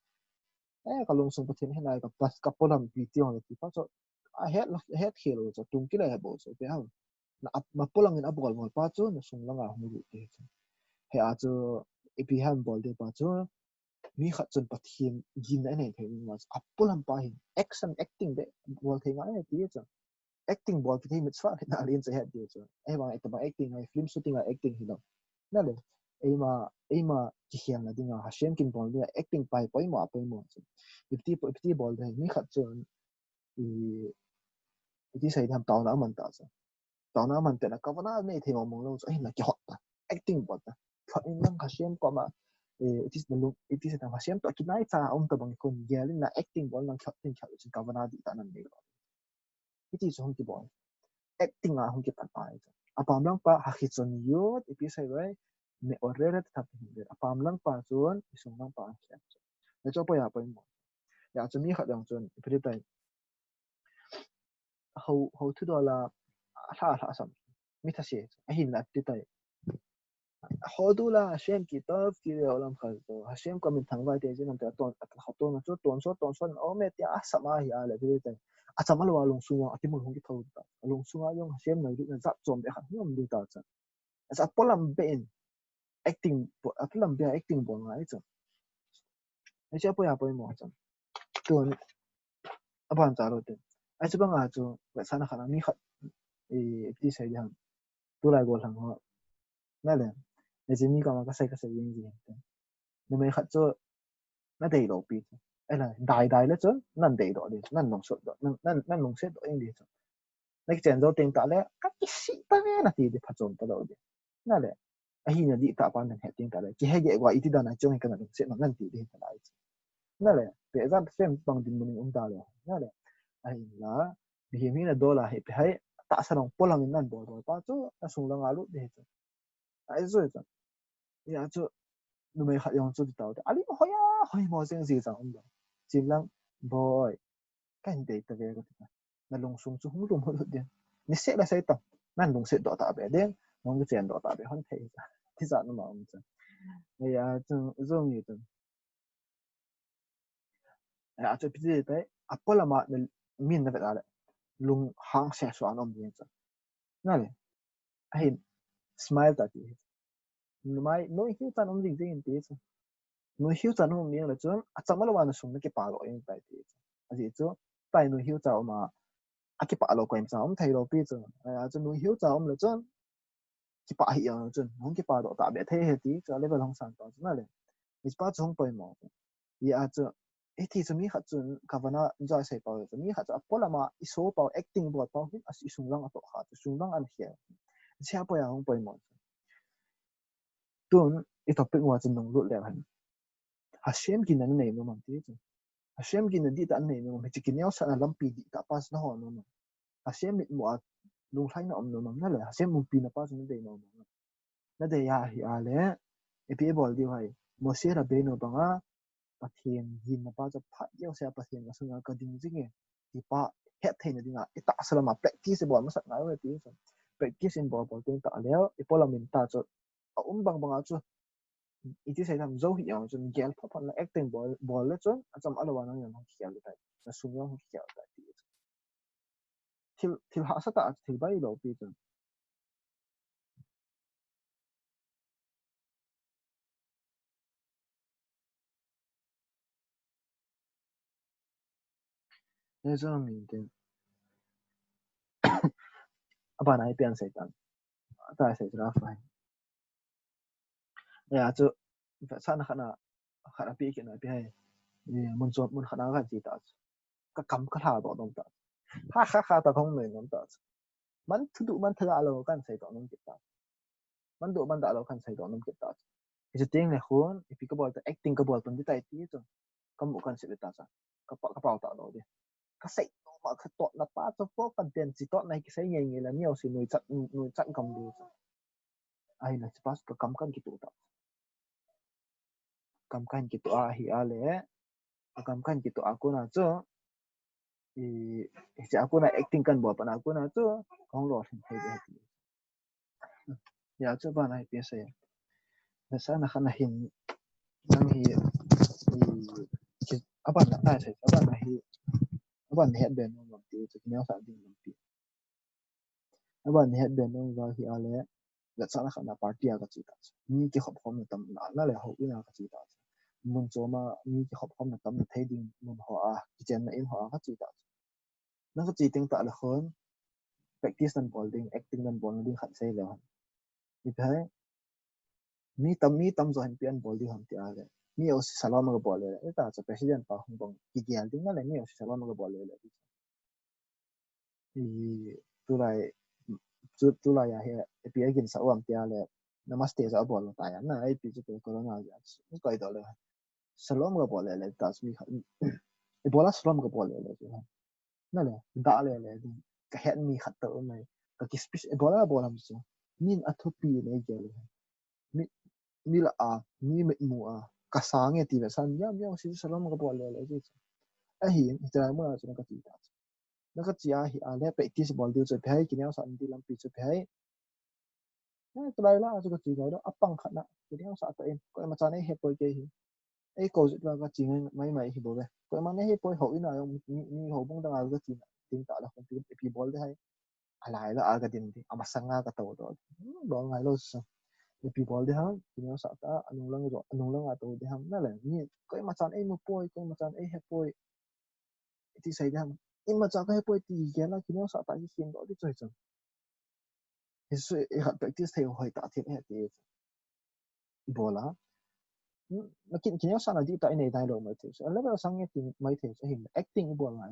ka long sung pathin he nai ka pas ka polam pi ti on ti pa chu a het khelo chu tung ki la he bo chu pe ha na ma polang in abol ngol pa chu na sung langa hu ru te chu he a chu epi han bol de pa chu mi khat chun pathin gin na nei the ma a polam pa hin action acting de bol the ngai ti chu acting bol ki mit swa na alin se het chu ai ba acting ai film shooting ai acting hi lo na le ema ki hiam na dinga ha shem kin bol de acting pai poi mo chu ipti bol de mi khat chun i sai tham tao na man ta chu tao na man te na ka na nei the mong lo chu ai na ki hot ta acting bol ta fa in lang ha shem ko ma itis na ha shem to ki nai cha om ta bang kon gelin na acting bol nang khat tin khat chu ka na di ta nan nei lo iti chu hong ki bol acting a hong ki pan pai chu apam lang pa ha khi chon yot ipi sai rai me oreret thap ni apam lang pa chuan isung lang pa khiam chu na cho pa ya pa mo ya chu mi khat yang chuan ipi tai ho thu do la tha sam mi tha se a hin na ti tai ho du la shem ki taf ki olam khal to ha shem ko min thang vai te jin am ta ton at kha to na chu ton so o me ti a sama hi a le ti tai a chamal wa long sunga ati mo hong ki thau ta long sunga yong ha shem na ri na zap chom be kha ngom di ta cha as a polam be in acting apelam be acting bon ngai chu ai cha po ya po mo cha ton aban cha ro te ai cha banga chu wa sana khana mi khat ti sai di han tu lai go thang ho na le ne ji mi ka ma ka sai yin ji ne me khat chu na dei lo pi ai la dai le chu nan dei do di nan nong so do nan nong se do ing di chu na ki chen do ting ta le ka ki si ta ne na ti di pha chom ta do di na le a hi na di ta pa nan he ting ta le ki he ge wa iti da na chong ka na se ma nan ti di ta lai na le pe zam sem bang din mun ta le na le ai la bi mi na do la he pe hai ta sa rong polang nan bo do pa chu na sung la nga lu de chu ai zo chu ya chu nu me khat yong chu ta de ali ho ya hoi mo seng si sang om chim lang boy kan de ta ve ko ta na long sung chu hung lu mo de ni se la sai ta nan long se do ta be de mong chen do ta be hon thei ti sa no ma om chu ya zong ni tu ya chu pi te apola ma min na da lung hang se so anom ni chu na le ai smile ta ti mai no hi ta nom ding ding ti chu no hi ta nom mi la chu a chama lo wa na sum na ke pa lo yin ta ti a ji chu pai no hi ta ma a ke pa lo ko im sa om thai lo pi chu ya chu no hi ta om la chu ki pa hi ya chu hong ki pa do ta be the he ti chu level hong san ta chu na le mi pa chu hong pai mo ya chu eti chu mi kha chu kavana enjoy sai pa chu mi kha chu apola ma iso pa acting bo pa hi as isung lang ato kha chu sung lang an hia sia pa ya hong pai mo tun I topic wa chu nong lut le han ha shem kin an nei no man ti chu ha shem kin di ta nei no me chi kin yaw sa na lampi di ta pas na ho no ha shem mit mo a lung thai na om no man na le ha shem mum pi na pas na de no na de ya hi a le e pi bol di hai mo se ra be no banga pathian hin na pa cha phat yaw sa pathian na sunga ka ding jing e ti pa het the na dinga ita salama practice bol ma sat na we ti practice in bol bol ten ta le e pola min ta chu a bang banga chu itu saya tam zo hi yang chun gel pha pha la acting bol la chun acham alawa nang yang khial ta na sung yang khial ta ti thil ha sa ta thil bai lo pi chun ne zo min ten apa nai pian sai tan ta sai ra fa ya chu sa na khana pi ke na pi hai mun chot mun khana ga ji ta ka kam ka tha do dong ta ha ta thong nei nom ta man thu du man tha lo kan sai do nom ki ta man do man da lo kan sai do nom ki ta is a thing le khon if you go acting ka bol pun di tai ti chu kam bu kan se ta sa ka pa ta lo di ka sai no ma ka to na pa cho po ka den chi to nai ki sai ngai ngai la miao si nui chat kam du ai na pas ka kam kan ki tu ta kam kan ki tu a hi a le kam kan ki tu aku na cho i cha aku na acting kan bo pa na aku na cho kong lo sin thai de ya cho ba na pi sai na sa na khana hin nang hi apa na ta sai apa na hi apa na het ben no ti chu ki sa ding no pi apa na het ben no va hi a le la sa na khana party a ka chi ta mi ki khop khom na tam na le ho ina ka chi ta mun cho ma mi ki khop khom na tam na thai ding mun ho a ki chen na in ho a ka chi ta na ka chi ting ta la khon practice nan bol ding acting nan bol ding khat sai le ni phai mi tam zo han pian bol ding ham ti a le mi o salama ka bol le ta cha president pa hong bong ki gyal ding na le mi o salama ka bol le i tu lai tu lai ya he pi agin sa wam ti a le namaste sa bol ta ya na ai pi chu corona ya ni kai do le salom ka bol le ta mi e bola salom ka bol le na le da le ka het mi khat to mai ka ki speech e bola mi chu min athopi le ge le mi mi la a mi me mu a ka sa nge ti le san ya mi si salom ka bol le ji a hi ta mo na chu ka ti ta na ka chi a hi a le practice bol du chu phai ki ne sa ndi lam pi chu phai na tu lai la chu ka ti ga do apang khat na ki ne sa ta en ko ma cha ne he poi ke hi ai câu chuyện là cái chuyện mấy mấy thì bố đây coi mà này bố hội nào mi hội bông đang ở cái chuyện tiếng tạo là không tiếng thì bố đây hay lại là ở cái điểm thì mà sang cái tàu đó đó ngày luôn thì bố đây ha thì nó sợ ta anh lăng ở tàu thì ham nó là như coi mà chọn em một bôi coi mà chọn em hết bôi thì xảy ra em mà chọn cái bôi thì cái là thì nó sợ ta cái chuyện đó thì chơi chơi thì sự hạt practice theo hội ta thiệt hết thì bố là nó kiện Kineosah là đi tại này tài độ mới thế sẽ lấy vào sang nghe thì mấy thế sẽ hình acting buồn lại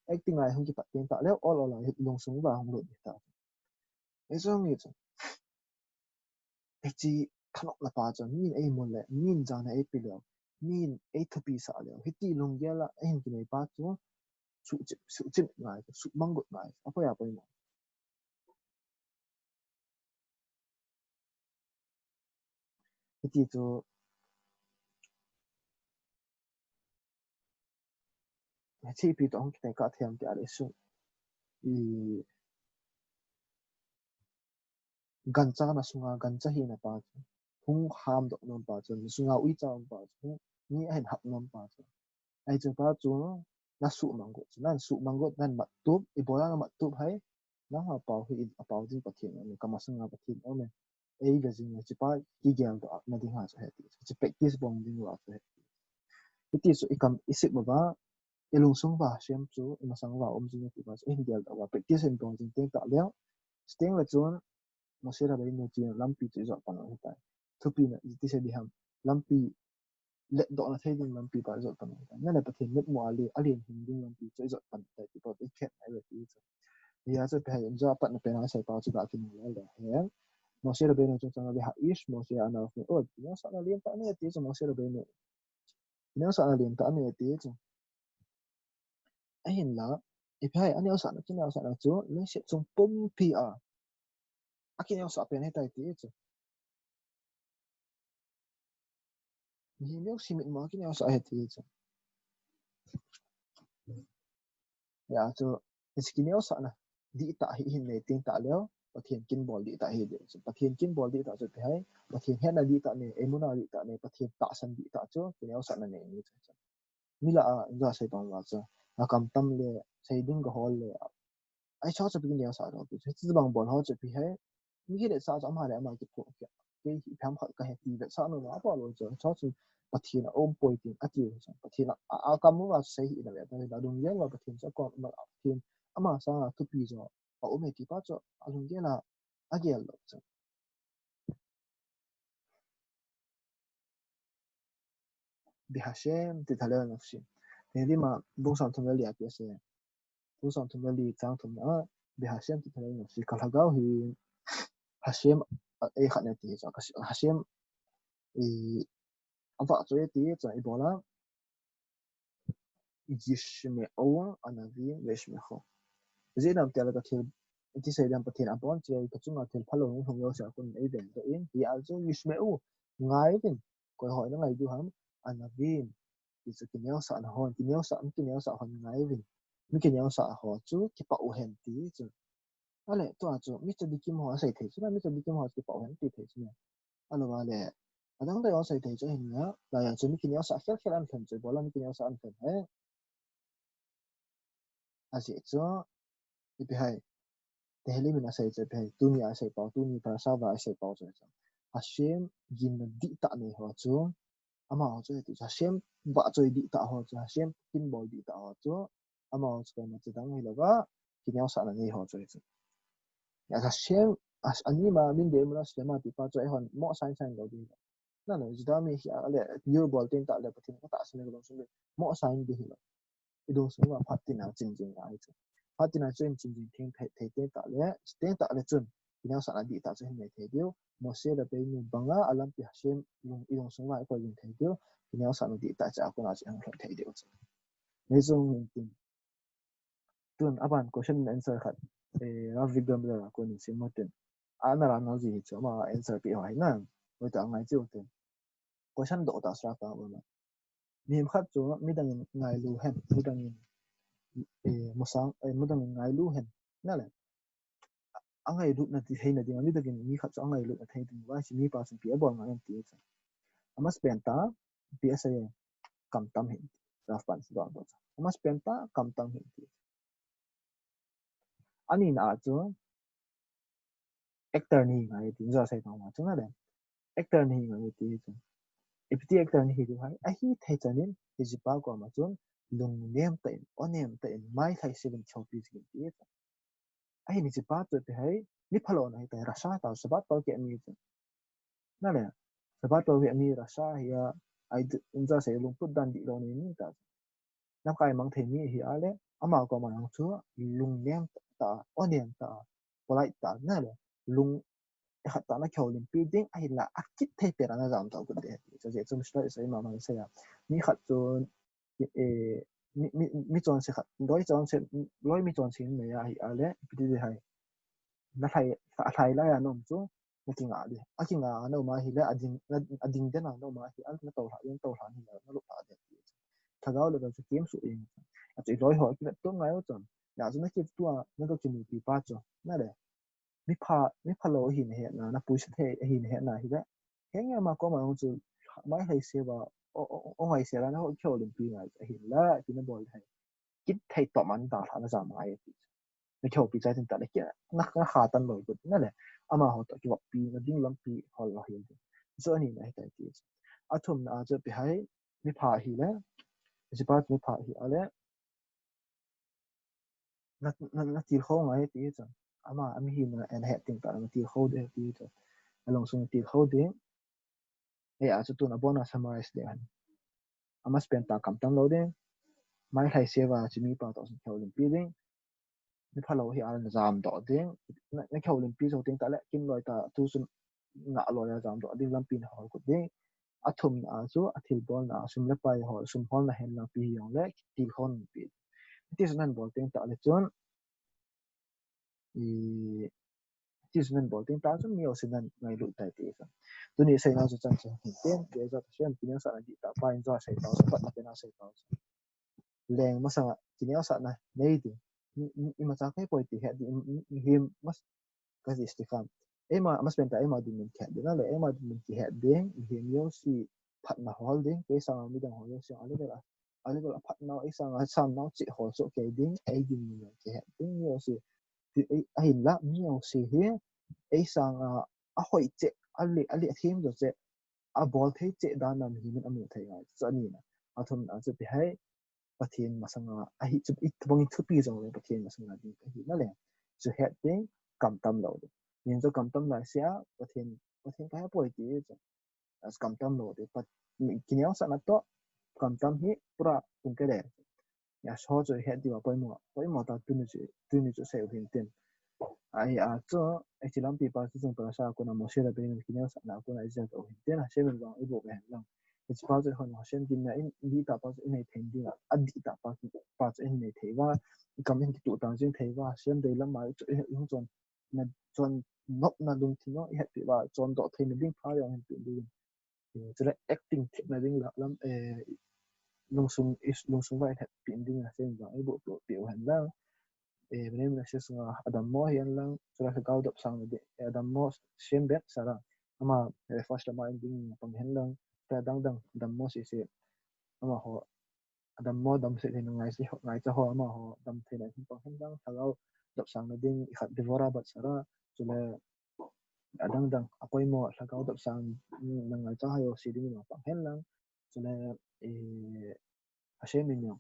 acting lại không chỉ bắt tiền tạo nếu all lại lồng súng vào không được tạo thế sao nghĩ cái gì thằng là ba cho min ai muốn lệ min ra này ai liệu min ai thu pi sa liệu hết đi lồng kia là ai cái này ba cho sự chịu lại sự mong đợi lại apa ya apa ini itu chi pi tong kita ka thiam ti ale su i gancha na sunga gancha hi na pa hung ham dok nom pa chun sunga ui chang pa chun ni hen hap nom pa chun ai chu pa chu na su mango nan su mango nan mat tup ibola na mat tup hai na ha pau hi pau jing pathin ani kama sunga pathin ome ei ga jing chi pa igel do na ding ha cha heti chi practice bong ding wa cha heti so ikam isip ba ilung sung ba shem chu imasang wa jing ti ba igel da wa practice en bong jing teng ta leo steng la chun Moshe Rabbi no chi lampi chu zo pan ho ta thupi na ti se di ham lampi let do na thai ding lampi pa zo pan ho ta na pathin met mo ali alien hin ding lampi chu zo pan ta ti pa ti khet ai ti ya chu pe en zo pan na pe na sai pa chu da kin la la he Moshe Rabbi no chu chang bi ha ish Moshe ana fi o ti na sa na lien ta ne ti chu Moshe Rabbi no ni sa na lien ta ne ti chu ai hin la e pe ani sa na kin sa na chu ni se chung pum pi a akin sa pe ne ta ti chu ni me simit ma kin sa he ti chu ya chu Kineosah na dihtah hi hin nei ting ta leo pathian kin bol dihtah hi de pathian kin bol dihtah chu hai pathian hen na dihtah ne emuna dihtah ne pathian ta san dihtah chu Kineosah na nei ni chu mila a inda sai tong wa chu akam tam le sai ding go hol le ai cho chu bin Kineosah ro chu chi bang bol ho chu pi hai mi hi de sa cha ma le ma ki pho ke ke hi pham khat ka he ti de sa no na ba lo chu cho chu pathian om poi tin a ti chu pathian a kam mu wa sai hi na le da dong ye wa pathian cha ko ma pathian ama sa tu pi zo a ome ti pa cho alung ge la agel lo chu bi hashem ti thale nafshi te li ma bong sam thum le ya se bong sam thum le chang thum na bi hashem ti thale nafshi kal hagao hi hashem e khat ne ti cho hashem e ava cho e ti cho ibola yishme owa anavim veshme kho zedam tela ka thil ti sai dam pathin apon che ka chunga thil phalo ng thong yo sa kun ei den to in hi also yishme u ngai tin ko hoi na ngai du ham anavim ti chu Kineosah na hon Kineosah hon ngai vin mi Kineosah ho chu ki pa u hen ti chu ale to a chu mi chu dikim ho sai thei chu mi chu dikim ho ki pa u hen ti thei chu alo ba le adang da yo sai thei chu hin na la ya chu mi Kineosah khel khel an thon chu bola mi Kineosah an thon hai a si chu ti hai Tehli mina sai che pe tu ni a sai pau tu ni para sa va sai pau che Hashem yin di ta ne ho chu ama ho che ti Hashem ba choi di ta ho chu Hashem kin bol di ta ho chu ama ho chu ma che dang hi lo ba Kineosah na ni ho chu ya Hashem as ani ma min de ma se ma ti pa chu hon mo sai sai lo di na no ji da mi hi a le yu bol tin ta le pa tin ta sa ne lo su mo sai di hi lo idong su ma phat tin na jing jing ai chu Fatina chen chin jing thing thei te ta le steng ta le chun Kineosah na di ta chen nei thei dio Moshe da pe nu banga alam pi Hashem lung idong sung wa ko yin thei dio Kineosah na di ta cha ko na chen thei thei dio chu nei zong ning tin tun aban question and answer khat e Avigdor la ko ni sim moten ana ra no ji chu ma answer pi hai na wo ta ngai chu ten question do ta sa ka ma mi khat chu mi dang ngai lu hen mi dang musang mudang ngai lu hen na le angai lu na ti hein na ding mi dagin mi khat so angai lu na thai ding wa si mi pa sin pi abol ngai ti cha amas penta pi asa ye kam tam hin raf pan si do do cha amas penta kam tam hin ti ani na chu actor ni ngai ti za sai ta ma chu na le actor ni ngai ti cha ipti actor ni hi du hai a hi thai chanin hi ji pa ko ma chun lung nem ta in onem ta in mai thai seven chopi ji ti ai ni ji pa tu te hai ni phalo na ta rasha ta sabat pa ke mi na le sabat pa ke mi rasha ya ai inja se lung put dan di lo ni ta na kai mang the mi hi ale ama ko ma nang chu lung nem ta onem ta polai ta na le lung hat ta na khol lim pi ding ai la akit the pe ra na jam ta ku de so je chu sta sai ma ma se ya ni khat chu e mi chon se khat loi chon se loi mi chon sin me ya hi ale pi de hai na thai la ya nom chu na ki nga de a ki nga no ma hi la ading de na no ma hi al na to ha yen to ha ni na lu pa de thagao le chu kem su in a chi loi ho ki to ngai o chon ya chu na ki tu a na ko ki ni pi pa cho na le mi pha lo hi ne he na pu se the hi ne he na hi la nghe mà có mà ông chú máy hay xe vào ông hay xe là nó kêu lên pin này hiện là thì nó bồi hay kít thay tọm ăn ta thằng nó giảm máy nó kêu pin trái tim ta đấy kia nó khá tan rồi cũngนั่นแหละama họ tự kêu pin nó đinh lắm pin họ là hiện giờ này này tại kia à thùng à giờ bị hay mi phá hi là chỉ bắt mi phá hi à lẽ nó tiêu khâu ngay thì chứ ama ami hi nó anh hết tiếng ta nó tiêu khâu đấy thì chứ along sung tiêu khâu đấy à chứ tôi nó bona summarize đấy ama spend ta cầm tâm lâu đấy mai hay xe và chỉ mi bảo tao sẽ kêu lên pin đấy ni phalo hi an zam do ding na khawlin pi zo ting ta le kim loi ta tu sun na lo ya zam do ding lam pin hol ko ding athum na chu athil bol na sum le pai hol sum hol na hen na pi yong le ti khon pi ti sun bol ting ta le chon i ti sun bol ting ta chun mi o sin nan ngai lu tai ti sa tu ni sai na chu chan chen ten de za ta shem pi sa di ta pa in za sai ta sa pa na sai ta leng ma sa Kineosah na nei di ima cha kai poi ti he di him mas cái gì Stefan em mà mas benta em mà đi mình kẹt đến là em mà mình chỉ hẹn đến hiện nhiều si phát na hol đến cái sao mình đang hỏi sao anh ấy là phát na ấy sao nó chỉ hỏi số cái đến ấy đi mình chỉ hẹn đến nhiều si thì ấy là nhiều si he ấy sao à hỏi chế anh ấy thêm rồi chế à bảo thế chế đàn nam thì mình amul thấy ngay cho nên là à thằng à chế bị hay bắt thiên mà sang à hít chụp ít bông ít chụp pi rồi bắt thiên mà sang là đi cái nó liền chế hẹn đến cầm tâm lâu nhìn cho cầm tâm lại sẽ có thêm cái bồi tí cầm tâm rồi thì bắt mình kineo sa na to cầm tâm hi pura tung cái đấy ya so rồi hết đi vào bồi mò ta tu ni sẽ hiện tiền ai à cho ai chỉ làm pipa chứ không phải sao cô nào mua xe là bên kineo sa na cô này sẽ có hiện tiền là xe mình vào cái bộ này lắm it's bao giờ hơn họ xem tin này đi tập bao giờ này thêm đi là ăn đi tập bao giờ này thấyว่าcầm những cái tụ tàng riêng thấyว่าxem đây lắm mà những chọn là chọn nóc là đúng thì nó hiện tại là chọn độ thì mình đi phá ra hiện tại đi thì cái là acting thì là đi là lắm lung sung vai hiện tại đi là xem vào cái bộ biểu hiện là bên em là sẽ là Adam mo hiện là cái là cao độc sang là Adam mo xem bet sao mà first là mai đi bằng hiện là ta đang đang Adam mo sẽ mà họ Adam mo đam sẽ thì ngày cho họ mà họ đam thì này cũng bằng hiện đang thằng độc sang là đi khát đi vora bát sao rồi adang ako'y mo sa kaudap sang nangal tayo si din mo panghelang sila asem ninyo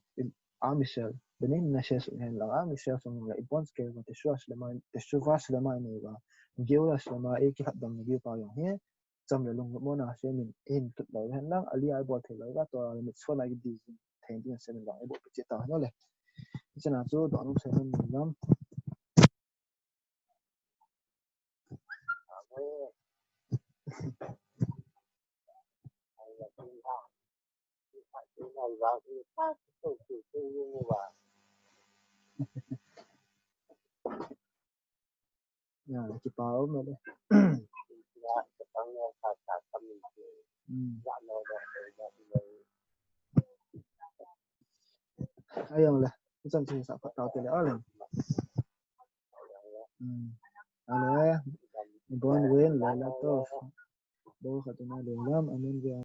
amisel benin na siya sun lang amisel so mga ipon scale mo teshuwa sila man ba giwa sila ma ikihatdam na giwa pa yung he cham le lung mo na asem min in tut lo hen lang ali ai bo the lo ga to mit so na gi di theng din sen lang ai bo pichi ta no le chana chu do anu sen nam ya ki pa o me le ayang le chan chi sa pat ta te le ale ale bon wen la la to bo khatuna le lam amen